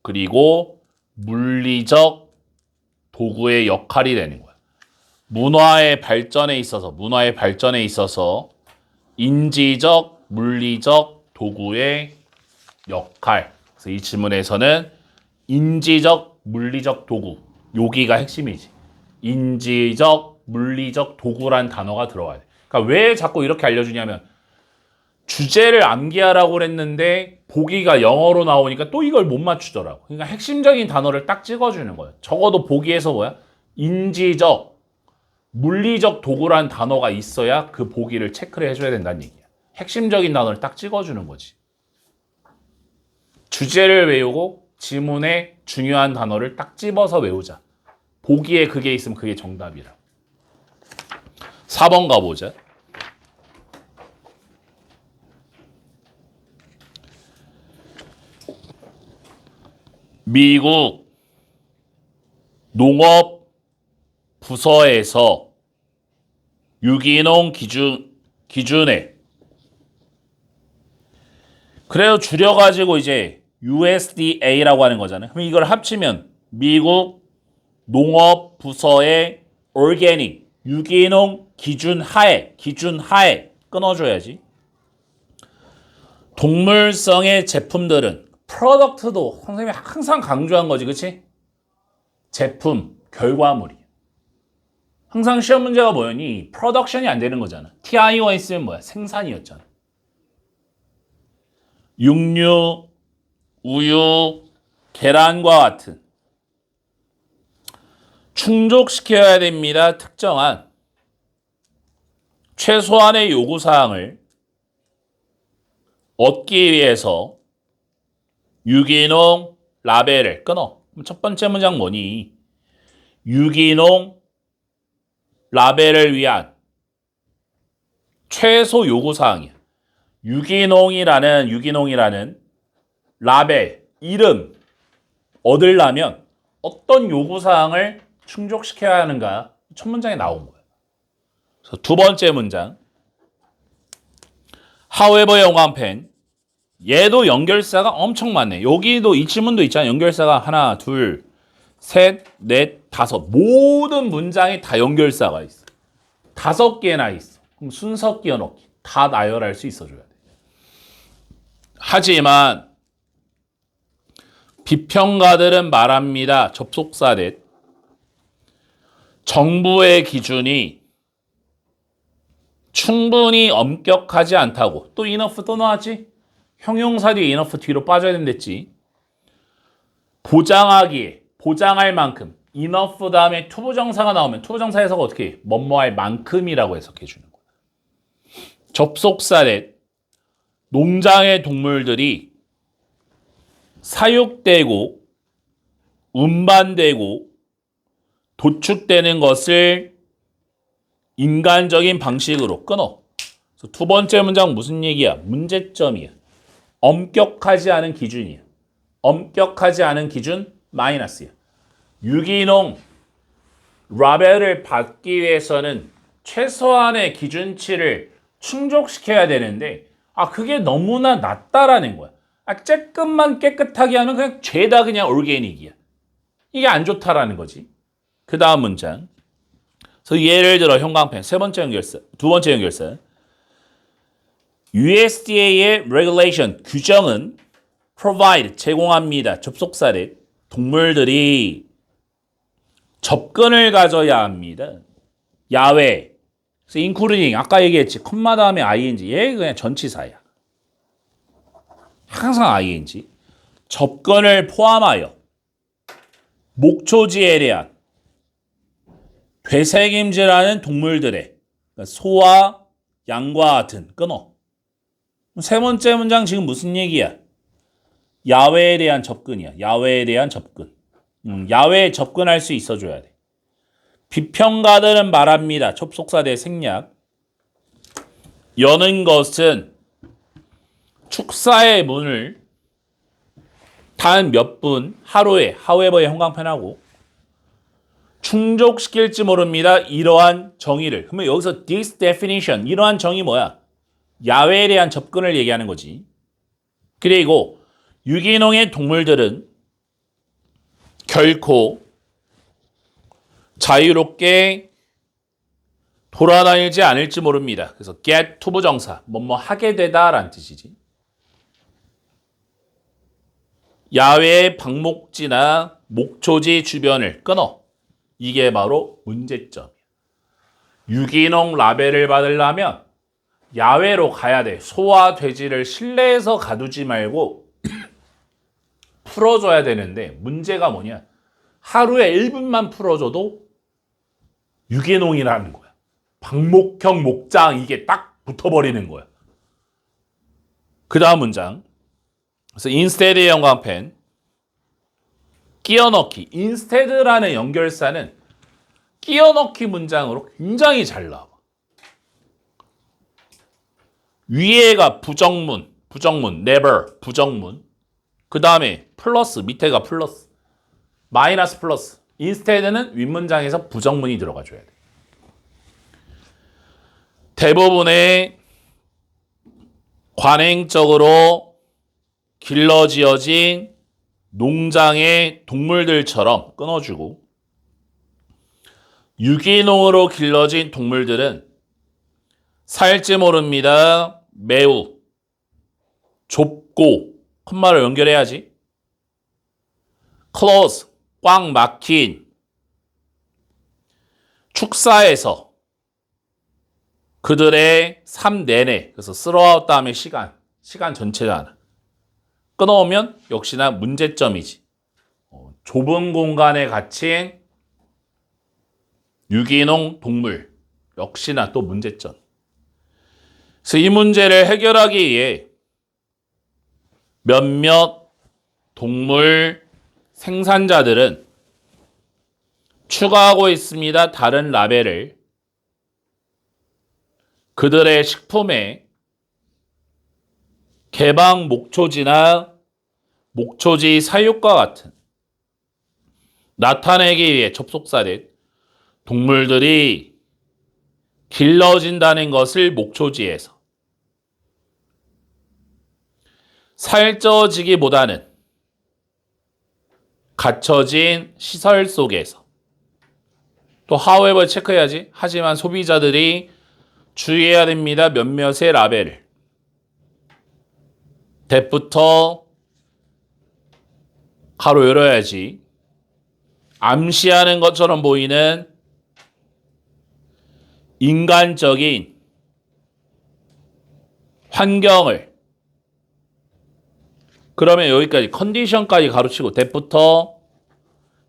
그리고 물리적 도구의 역할이 되는 거야. 문화의 발전에 있어서 인지적, 물리적 도구의 역할. 그래서 이 질문에서는 인지적, 물리적 도구. 여기가 핵심이지. 인지적, 물리적 도구란 단어가 들어와야 돼. 그러니까 왜 자꾸 이렇게 알려주냐면 주제를 암기하라고 그랬는데 보기가 영어로 나오니까 또 이걸 못 맞추더라고. 그러니까 핵심적인 단어를 딱 찍어주는 거예요. 적어도 보기에서 뭐야? 인지적, 물리적 도구란 단어가 있어야 그 보기를 체크를 해줘야 된다는 얘기야. 핵심적인 단어를 딱 찍어주는 거지. 주제를 외우고 지문에 중요한 단어를 딱 집어서 외우자. 보기에 그게 있으면 그게 정답이라. 4번 가보자. 미국 농업 부서에서 유기농 기준에 그래요. 줄여가지고 이제 USDA라고 하는 거잖아요. 그럼 이걸 합치면 미국 농업 부서의 organic 유기농 기준 하에 끊어줘야지. 동물성의 제품들은 프로덕트도 선생님이 항상 강조한 거지, 그치? 제품, 결과물이. 항상 시험 문제가 뭐였니? 프로덕션이 안 되는 거잖아. TIO가 있으면 뭐야? 생산이었잖아. 육류, 우유, 계란과 같은 충족시켜야 됩니다. 특정한 최소한의 요구사항을 얻기 위해서 유기농 라벨을 끊어. 첫 번째 문장 뭐니? 유기농 라벨을 위한 최소 요구사항이야. 유기농이라는 라벨, 이름 얻으려면 어떤 요구사항을 충족시켜야 하는가? 첫 문장에 나온 거야. 그래서 두 번째 문장. However의 영광펜. 얘도 연결사가 엄청 많네. 여기도 이 질문도 있잖아. 연결사가 하나, 둘, 셋, 넷, 다섯. 모든 문장에 다 연결사가 있어. 5개나 있어. 그럼 순서 끼워넣기. 다 나열할 수 있어줘야 돼. 하지만 비평가들은 말합니다. 접속사 넷. 정부의 기준이 충분히 엄격하지 않다고. 또 enough 또 나왔지? 형용사 뒤에 enough 뒤로 빠져야 된댔지. 보장할 만큼 enough 다음에 투부정사가 나오면 투부정사 해석을 어떻게 해? 뭐뭐할 만큼이라고 해석해 주는 거야. 접속사 넷. 농장의 동물들이 사육되고 운반되고 도축되는 것을 인간적인 방식으로 끊어. 그래서 두 번째 문장 무슨 얘기야? 문제점이야. 엄격하지 않은 기준이야. 엄격하지 않은 기준 마이너스야. 유기농 라벨을 받기 위해서는 최소한의 기준치를 충족시켜야 되는데 그게 너무나 낮다라는 거야. 조금만 깨끗하게 하면 그냥 죄다 그냥 올게닉이야. 이게 안 좋다라는 거지. 그 다음 문장. 그래서 예를 들어 형광펜 두 번째 연결사. USDA의 regulation 규정은 provide 제공합니다. 접속사를 동물들이 접근을 가져야 합니다. 야외. 그래서 including 아까 얘기했지. 컴마 다음에 ing. 얘 그냥 전치사야. 항상 ing. 접근을 포함하여 목초지에 대한 되새김질하는 동물들의 그러니까 소와 양과 같은 끊어. 세 번째 문장 지금 무슨 얘기야? 야외에 대한 접근이야. 야외에 대한 접근. 야외에 접근할 수 있어줘야 돼. 비평가들은 말합니다. 접속사 대 생략. 여는 것은 축사의 문을 단 몇 분 하루에 however의 형광펜하고 충족시킬지 모릅니다. 이러한 정의를. 그러면 여기서 this definition 이러한 정의 뭐야? 야외에 대한 접근을 얘기하는 거지. 그리고 유기농의 동물들은 결코 자유롭게 돌아다니지 않을지 모릅니다. 그래서 get 투부정사 뭐뭐 하게 되다라는 뜻이지. 야외의 방목지나 목초지 주변을 끊어. 이게 바로 문제점이야. 유기농 라벨을 받으려면 야외로 가야 돼. 소와 돼지를 실내에서 가두지 말고 풀어줘야 되는데 문제가 뭐냐? 하루에 1분만 풀어줘도 유기농이라는 거야. 방목형 목장 이게 딱 붙어버리는 거야. 그 다음 문장. 그래서 instead의 영광펜 끼워넣기. instead라는 연결사는 끼워넣기 문장으로 굉장히 잘 나와. 위에가 부정문, never, 부정문. 그 다음에 플러스, 밑에가 플러스. 마이너스 플러스. instead는 윗문장에서 부정문이 들어가줘야 돼. 대부분의 관행적으로 길러지어진 농장의 동물들처럼 끊어주고 유기농으로 길러진 동물들은 살지 모릅니다. 매우 좁고 콤마를 연결해야지. close 꽉 막힌 축사에서 그들의 삶 내내 그래서 throughout 다음에 시간 전체잖아. 끊어오면 역시나 문제점이지. 좁은 공간에 갇힌 유기농 동물 역시나 또 문제점. 그래서 이 문제를 해결하기 위해 몇몇 동물 생산자들은 추가하고 있습니다. 다른 라벨을 그들의 식품에 개방 목초지나 목초지 사육과 같은 나타내기 위해 접속사된 동물들이 길러진다는 것을 목초지에서 살쪄지기보다는 갇혀진 시설 속에서 또 however 체크해야지. 하지만 소비자들이 주의해야 됩니다. 몇몇의 라벨을 that부터 가로 열어야지. 암시하는 것처럼 보이는 인간적인 환경을 그러면 여기까지 컨디션까지 가로치고 that부터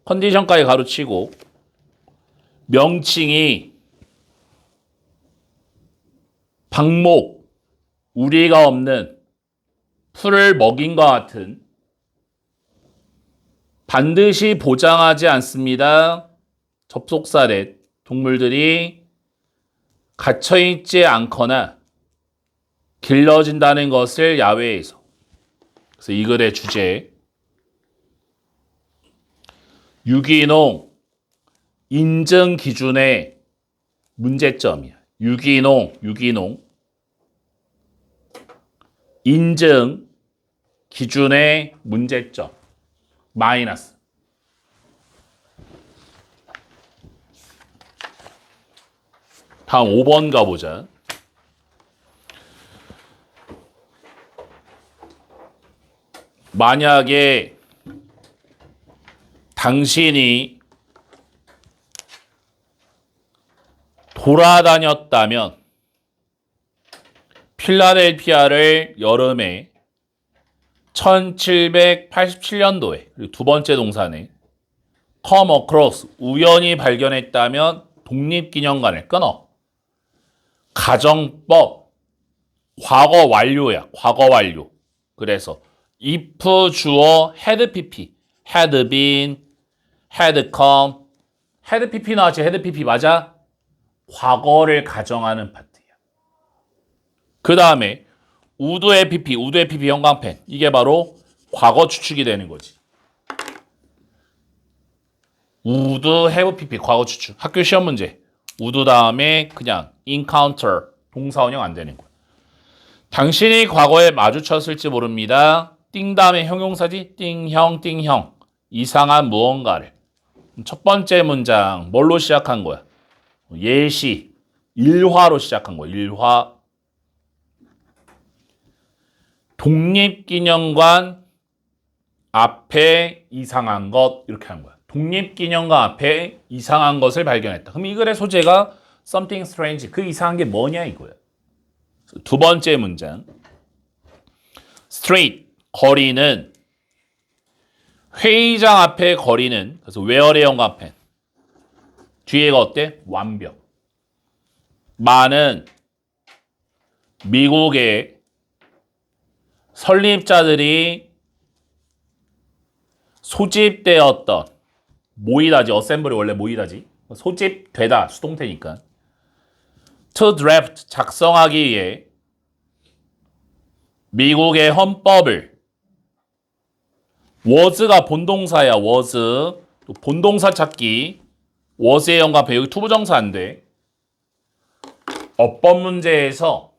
컨디션까지 가로치고 명칭이 방목 우리가 없는 풀을 먹인 것 같은 반드시 보장하지 않습니다. 접속사된 동물들이 갇혀있지 않거나 길러진다는 것을 야외에서. 그래서 이 글의 주제 유기농 인증 기준의 문제점이야. 유기농 인증 기준의 문제점 마이너스. 다음 5번 가보자. 만약에 당신이 돌아다녔다면 필라델피아를 여름에 1787년도에 그리고 두 번째 동사네 come across 우연히 발견했다면 독립기념관을 끊어. 가정법 과거 완료야. 과거 완료. 그래서 if 주어 had pp had been had come had pp 나왔지. had pp 맞아? 과거를 가정하는 파트야. 그 다음에 우드의 pp 형광펜 이게 바로 과거 추측이 되는 거지. 우드 have pp 과거 추측. 학교 시험 문제 우드 다음에 그냥 encounter 동사 원형 안 되는 거야. 당신이 과거에 마주쳤을지 모릅니다. 띵 다음에 형용사지. 띵형 이상한 무언가를. 첫 번째 문장 뭘로 시작한 거야? 예시 일화로 시작한 거야. 일화 독립기념관 앞에 이상한 것 이렇게 하는 거야. 독립기념관 앞에 이상한 것을 발견했다. 그럼 이 글의 소재가 something strange 그 이상한 게 뭐냐 이거야. 두 번째 문장 street 거리는 회의장 앞의 거리는 그래서 where의 영광펜 뒤에가 어때? 완벽. 많은 미국의 설립자들이 소집되었던 모이다지. 어셈블이 원래 모이다지. 소집되다 수동태니까. To draft 작성하기 위해 미국의 헌법을 was가 본동사야. was 본동사 찾기. was의 연관표 여기 투부정사인데 어법 문제에서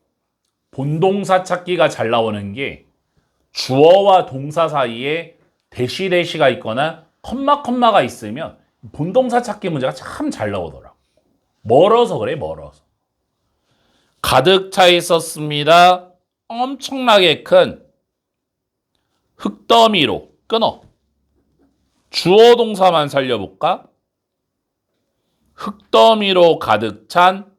본동사 찾기가 잘 나오는 게 주어와 동사 사이에 대시가 있거나 컴마가 있으면 본동사 찾기 문제가 참 잘 나오더라고. 멀어서 그래. 멀어서. 가득 차 있었습니다. 엄청나게 큰 흙더미로 끊어. 주어 동사만 살려볼까? 흙더미로 가득 찬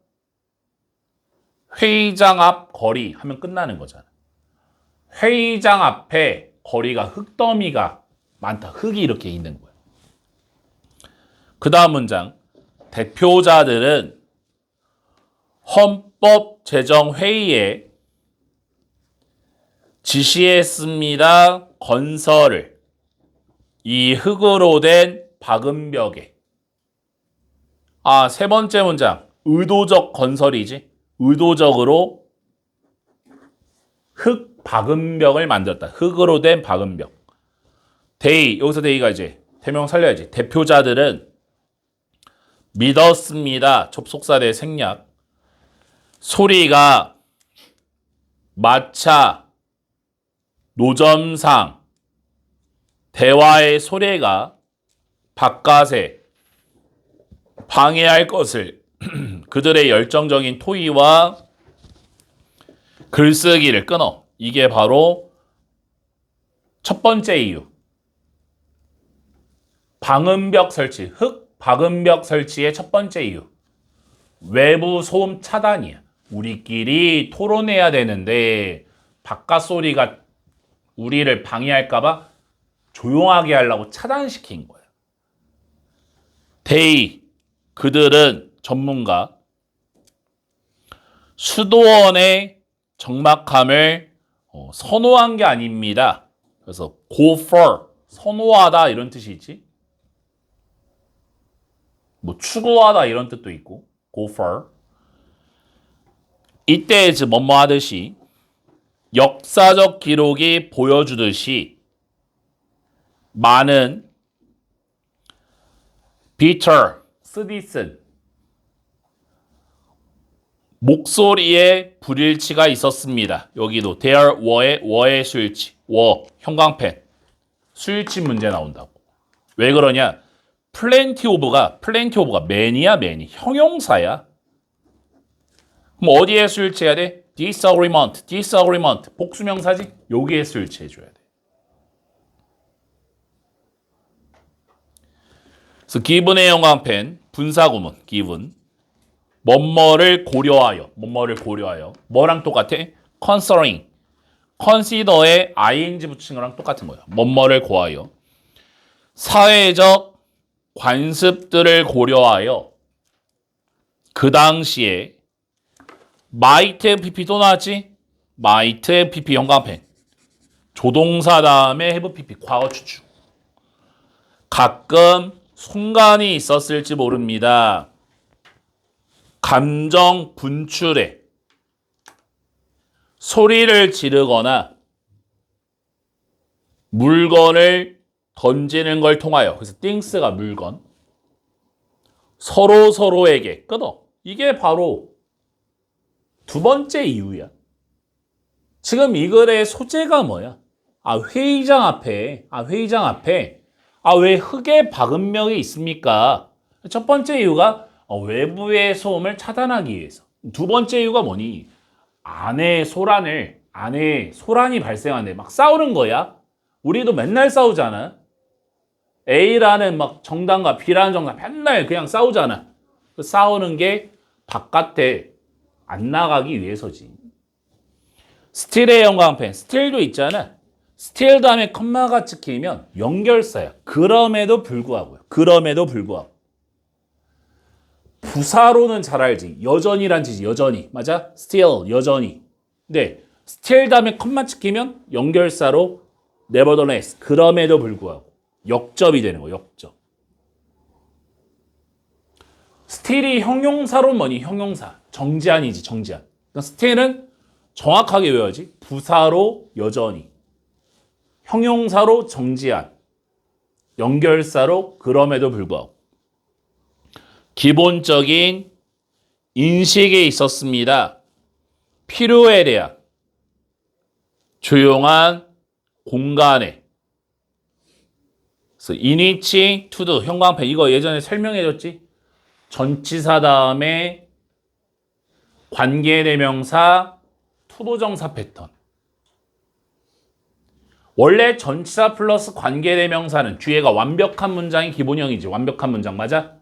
회의장 앞 거리 하면 끝나는 거잖아. 회의장 앞에 거리가 흙더미가 많다. 흙이 이렇게 있는 거야. 그 다음 문장. 대표자들은 헌법제정회의에 지시했습니다. 건설을 이 흙으로 된 박은벽에. 세 번째 문장. 의도적 건설이지. 의도적으로 흙 박은벽을 만들었다. 흙으로 된 박은벽. 여기서 데이가 이제 대명 살려야지. 대표자들은 믿었습니다. 접속사 대 생략. 소리가 마차 노점상 대화의 소리가 바깥에 방해할 것을 그들의 열정적인 토의와 글쓰기를 끊어. 이게 바로 첫 번째 이유. 방음벽 설치, 흙 방음벽 설치의 첫 번째 이유. 외부 소음 차단이야. 우리끼리 토론해야 되는데 바깥 소리가 우리를 방해할까봐 조용하게 하려고 차단시킨 거야. 그들은 전문가 수도원의 적막함을 선호한 게 아닙니다. 그래서 go for 선호하다 이런 뜻이 있지. 뭐 추구하다 이런 뜻도 있고 go for. 이때 뭐뭐 하듯이 역사적 기록이 보여주듯이 많은 bitter, 쓰디쓴 목소리에 불일치가 있었습니다. 여기도 there were의 수일치, 형광펜 수일치 문제 나온다고. 왜 그러냐? plenty of가 many야. 형용사야. 그럼 어디에 수일치해야 돼? disagreement 복수명사지? 여기에 수일치해줘야 돼. 그래서 given의 형광펜 분사구문 given 뭐뭐를 고려하여 뭐랑 똑같아? consider의 ing 붙인 거랑 똑같은 거야. 뭐뭐를 고하여 사회적 관습들을 고려하여 그 당시에 might have pp 또 나왔지? might have pp 형광펜 조동사 다음에 have pp 과거 추측. 가끔 순간이 있었을지 모릅니다. 감정 분출에 소리를 지르거나 물건을 던지는 걸 통하여 그래서 things가 물건 서로에게 끊어. 이게 바로 두 번째 이유야. 지금 이 글의 소재가 뭐야? 회의장 앞에 왜 흙의 박은벽이 있습니까? 첫 번째 이유가 외부의 소음을 차단하기 위해서. 두 번째 이유가 뭐니? 안에 소란이 발생하는데 막 싸우는 거야. 우리도 맨날 싸우잖아. A라는 막 정당과 B라는 정당 맨날 그냥 싸우잖아. 싸우는 게 바깥에 안 나가기 위해서지. 스틸의 형광펜, 스틸도 있잖아. 스틸 다음에 컴마가 찍히면 연결사야. 그럼에도 불구하고. 부사로는 잘 알지. 여전히란 뜻이 여전히. 맞아? still, 여전히. 근데 still 다음에 컴마 찍히면 연결사로 nevertheless, 그럼에도 불구하고 역접이 되는 거, 역접. still이 형용사로 뭐니? 형용사. 정지한이지, 정지한. 그러니까 still은 정확하게 외워야지. 부사로 여전히. 형용사로 정지한. 연결사로 그럼에도 불구하고. 기본적인 인식에 있었습니다. 필요에 대한 조용한 공간에. 그래서 in which to do, 형광펜. 이거 예전에 설명해줬지? 전치사 다음에 관계대명사, 투도정사 패턴. 원래 전치사 플러스 관계대명사는 뒤에가 완벽한 문장이 기본형이지. 완벽한 문장 맞아?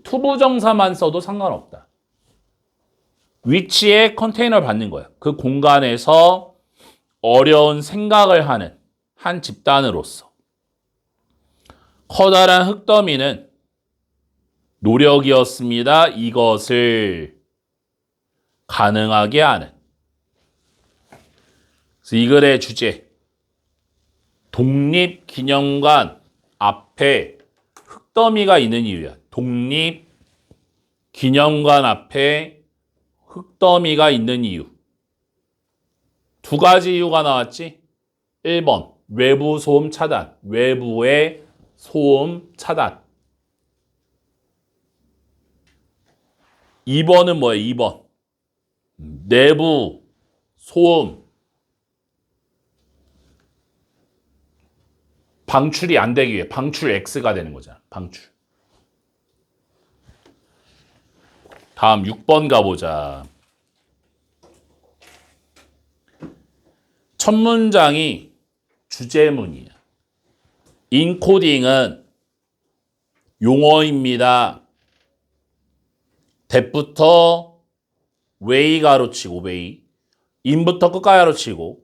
투부정사만 써도 상관없다. 위치에 컨테이너를 받는 거야. 그 공간에서 어려운 생각을 하는 한 집단으로서 커다란 흙더미는 노력이었습니다. 이것을 가능하게 하는. 그래서 이 글의 주제, 독립기념관 앞에 흙더미가 있는 이유야. 독립기념관 앞에 흙더미가 있는 이유. 두 가지 이유가 나왔지. 1번, 외부 소음 차단. 외부의 소음 차단. 2번은 뭐예요? 2번. 내부 소음 방출이 안 되기 위해. 방출 X가 되는 거잖아. 방출. 다음 6번 가보자. 첫 문장이 주제문이야. 인코딩은 용어입니다. that부터 way 가로치고 way, in부터 끝까지 가로치고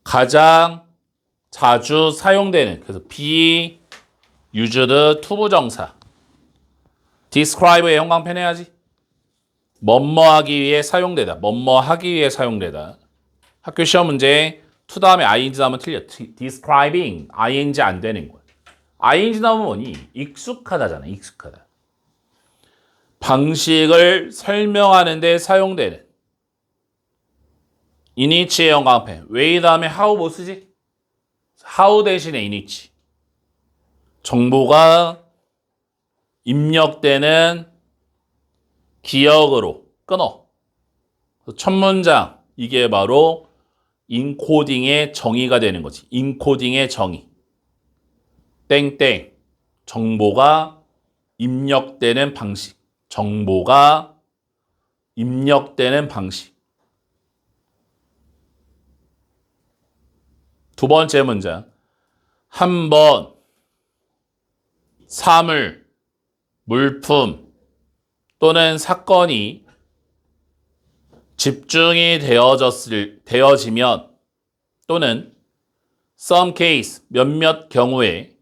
가장 자주 사용되는, 그래서 be used 투부정사. describe의 형광펜 해야지. 뭐뭐 하기 위해 사용되다. 뭐뭐 하기 위해 사용되다. 학교 시험 문제 to 다음에 ing 나오면 틀려. describing ing 안 되는 거야. ing 나오면 뭐니? 익숙하다잖아. 익숙하다. 방식을 설명하는 데 사용되는 in which의 형광펜. way 다음에 how 뭐 쓰지? how 대신에 in which. 정보가 입력되는 기억으로 끊어. 첫 문장, 이게 바로 인코딩의 정의가 되는 거지. 인코딩의 정의. 땡땡. 정보가 입력되는 방식. 정보가 입력되는 방식. 두 번째 문장. 한번 사물, 물품 또는 사건이 집중이 되어지면 또는 some case, 몇몇 경우에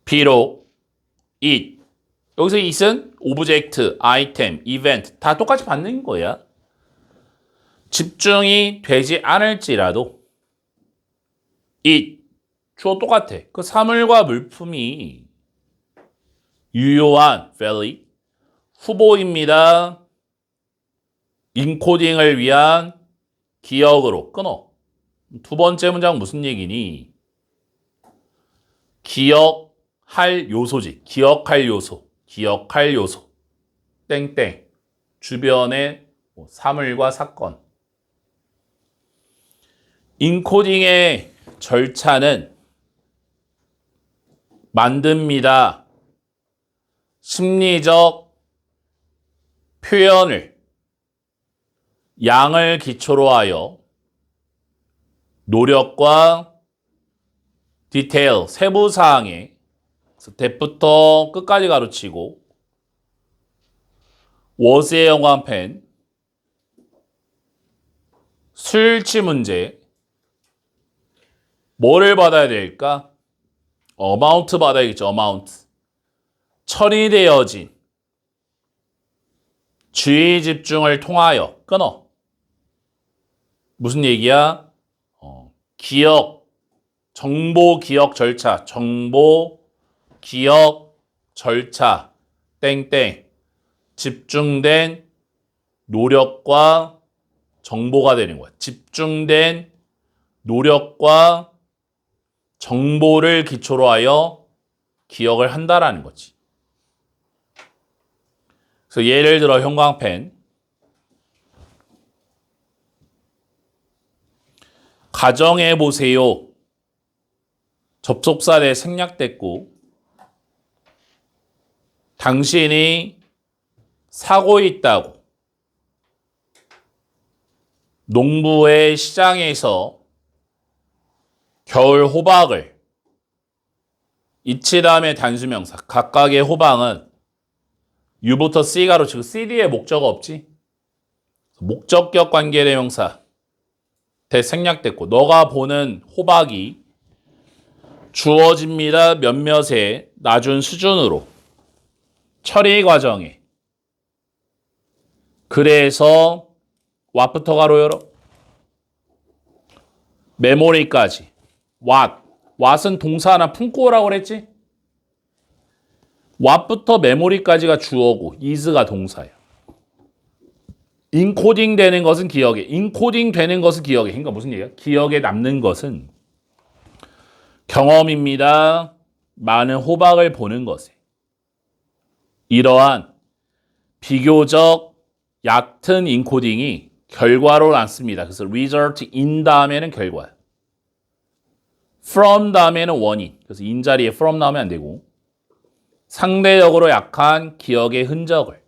비록 it, 여기서 it은 object, item, event 다 똑같이 받는 거야. 집중이 되지 않을지라도 it, 주어 똑같아. 그 사물과 물품이 유효한 valid 후보입니다. 인코딩을 위한 기억으로 끊어. 두 번째 문장 무슨 얘기니? 기억할 요소지. 기억할 요소. 기억할 요소. 땡땡. 주변의 사물과 사건. 인코딩의 절차는 만듭니다. 심리적 표현을 양을 기초로 하여 노력과 디테일, 세부사항에 that부터 끝까지 가르치고 was의 형광펜, 수일치 문제, 뭐를 받아야 될까? amount 받아야겠죠. amount. 처리되어진 주의 집중을 통하여 끊어. 무슨 얘기야? 기억, 정보 기억 절차, 정보 기억 절차, 땡땡. 집중된 노력과 정보가 되는 거야. 집중된 노력과 정보를 기초로 하여 기억을 한다라는 거지. 그래서 예를 들어 형광펜. 가정해 보세요. 접속사에 생략됐고 당신이 사고 있다고 농부의 시장에서 겨울 호박을 이치다음의 단수명사 각각의 호박은 U부터 C가로 치고 CD에 목적어 없지? 목적격 관계대명사 대생략됐고 너가 보는 호박이 주어집니다. 몇몇의 낮은 수준으로 처리 과정에 그래서 what부터 가로 열어 메모리까지 what은 동사 하나 품고 오라고 그랬지? what부터 메모리까지가 주어고 is가 동사야. 인코딩 되는 것은 기억에, 인코딩 되는 것은 기억에. 그러니까 무슨 얘기야? 기억에 남는 것은 경험입니다. 많은 호박을 보는 것에. 이러한 비교적 얕은 인코딩이 결과로 남습니다. 그래서 result in 다음에는 결과야. from 다음에는 원인. 그래서 in 자리에 from 나오면 안 되고 상대적으로 약한 기억의 흔적을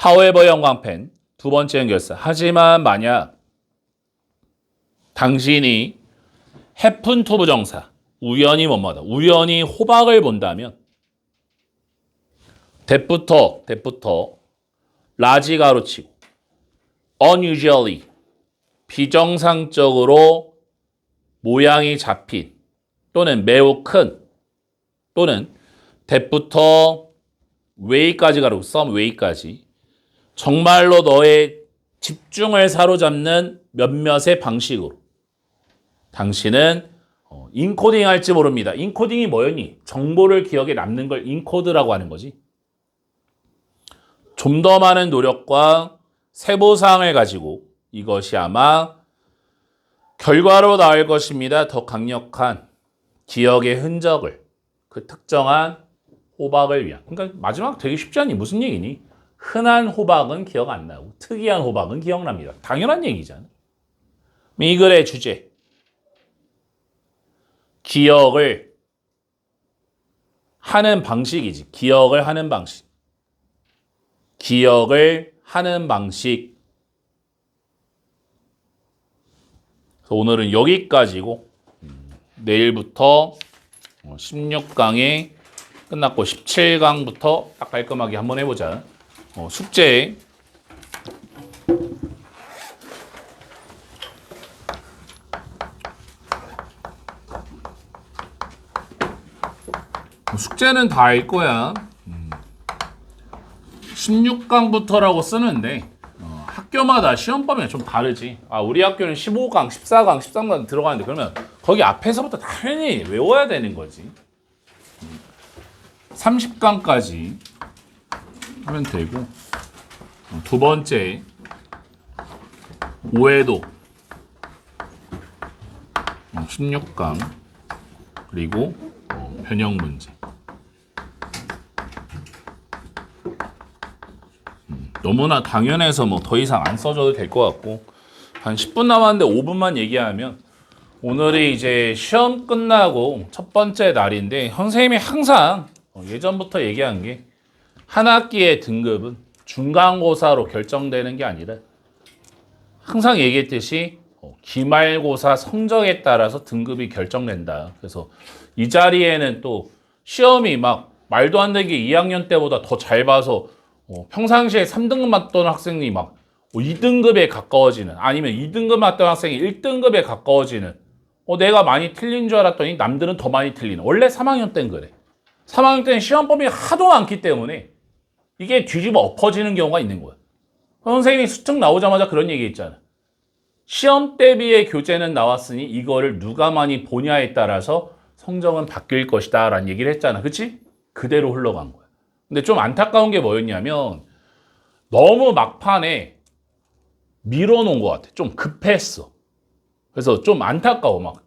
however 형광펜 두 번째 연결사. 하지만 만약 당신이 happen to 부정사 우연히 뭐뭐다. 우연히 호박을 본다면 that부터 라지 가로치고 unusually 비정상적으로 모양이 잡힌 또는 매우 큰 또는 that부터 way까지 가로 some way까지 정말로 너의 집중을 사로잡는 몇몇의 방식으로 당신은 인코딩 할지 모릅니다. 인코딩이 뭐였니? 정보를 기억에 남는 걸 인코드라고 하는 거지. 좀 더 많은 노력과 세부사항을 가지고 이것이 아마 결과로 나올 것입니다. 더 강력한 기억의 흔적을 그 특정한 호박을 위한. 그러니까 마지막 되게 쉽지 않니? 무슨 얘기니? 흔한 호박은 기억 안 나고 특이한 호박은 기억납니다. 당연한 얘기잖아. 이 글의 주제. 기억을 하는 방식이지. 기억을 하는 방식. 기억을 하는 방식. 그래서 오늘은 여기까지고 내일부터 16강에 끝났고 17강부터 딱 깔끔하게 한번 해보자. 숙제 숙제는 다 알 거야. 16강부터라고 쓰는데 학교마다 시험범위가 좀 다르지. 우리 학교는 15강, 14강, 13강 들어가는데 그러면 거기 앞에서부터 당연히 외워야 되는 거지. 30강까지 하면 되고 두 번째 오해도 16강 그리고 변형 문제. 너무나 당연해서 뭐 더 이상 안 써줘도 될 것 같고 한 10분 남았는데 5분만 얘기하면 오늘이 이제 시험 끝나고 첫 번째 날인데 선생님이 항상 예전부터 얘기한 게 한 학기의 등급은 중간고사로 결정되는 게 아니라 항상 얘기했듯이 기말고사 성적에 따라서 등급이 결정된다. 그래서 이 자리에는 또 시험이 막 말도 안 되게 2학년 때보다 더 잘 봐서 평상시에 3등급 맞던 학생이 막 2등급에 가까워지는 아니면 2등급 맞던 학생이 1등급에 가까워지는 내가 많이 틀린 줄 알았더니 남들은 더 많이 틀리는 원래 3학년 때는 그래. 3학년 때는 시험 범위가 하도 많기 때문에 이게 뒤집어 엎어지는 경우가 있는 거야. 선생님이 수특 나오자마자 그런 얘기 했잖아. 시험 대비의 교재는 나왔으니 이거를 누가 많이 보냐에 따라서 성적은 바뀔 것이다 라는 얘기를 했잖아. 그치? 그대로 흘러간 거야. 근데 좀 안타까운 게 뭐였냐면 너무 막판에 밀어놓은 것 같아. 좀 급했어. 그래서 좀 안타까워. 막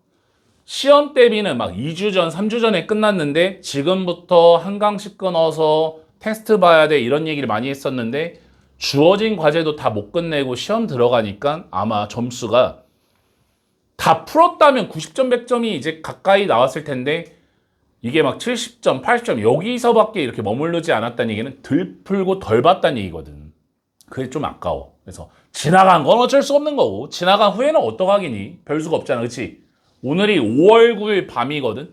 시험 대비는 막 2주 전, 3주 전에 끝났는데 지금부터 한 강씩 끊어서 테스트 봐야 돼 이런 얘기를 많이 했었는데 주어진 과제도 다 못 끝내고 시험 들어가니까 아마 점수가 다 풀었다면 90점, 100점이 이제 가까이 나왔을 텐데 이게 막 70점, 80점 여기서밖에 이렇게 머무르지 않았다는 얘기는 덜 풀고 덜 봤다는 얘기거든. 그게 좀 아까워. 그래서 지나간 건 어쩔 수 없는 거고 지나간 후에는 어떡하겠니? 별 수가 없잖아. 그치? 오늘이 5월 9일 밤이거든.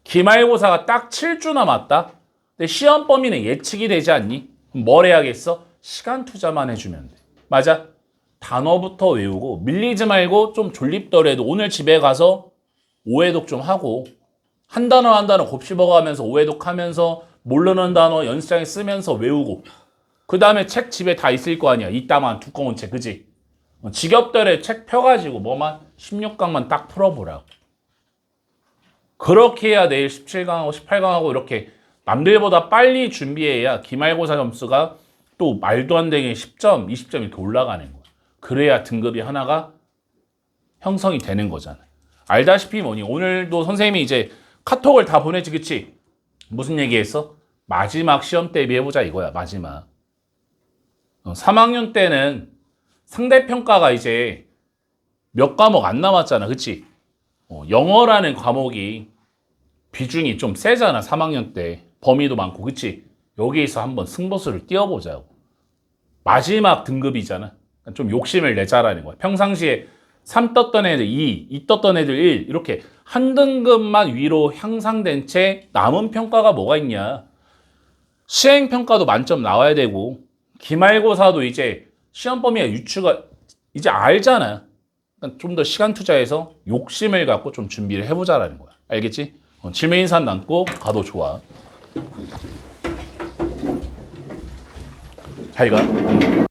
기말고사가 딱 7주 남았다. 근데 시험 범위는 예측이 되지 않니? 그럼 뭘 해야겠어? 시간 투자만 해주면 돼. 맞아? 단어부터 외우고 밀리지 말고 좀 졸립더라도 오늘 집에 가서 오해독 좀 하고 한 단어 한 단어 곱씹어가면서 오해독 하면서 모르는 단어 연습장에 쓰면서 외우고 그 다음에 책 집에 다 있을 거 아니야. 이따만 두꺼운 책, 그지? 지겹더래 책 펴가지고 뭐만 16강만 딱 풀어보라고. 그렇게 해야 내일 17강하고 18강하고 이렇게 남들보다 빨리 준비해야 기말고사 점수가 또 말도 안 되게 10점, 20점 이렇게 올라가는 거야. 그래야 등급이 하나가 형성이 되는 거잖아. 알다시피 뭐니? 오늘도 선생님이 이제 카톡을 다 보내지, 그치? 무슨 얘기했어? 마지막 시험 대비해보자 이거야, 마지막. 3학년 때는 상대평가가 이제 몇 과목 안 남았잖아, 그치? 영어라는 과목이 비중이 좀 세잖아, 3학년 때. 범위도 많고, 그치? 여기에서 한번 승부수를 띄워보자고. 마지막 등급이잖아. 좀 욕심을 내자라는 거야. 평상시에 3 떴던 애들 2 떴던 애들 1 이렇게 한 등급만 위로 향상된 채 남은 평가가 뭐가 있냐. 수행평가도 만점 나와야 되고 기말고사도 이제 시험 범위가 유추가 이제 알잖아. 좀 더 시간 투자해서 욕심을 갖고 좀 준비를 해보자라는 거야. 알겠지? 칠면인산 남고 가도 좋아. 잘 가.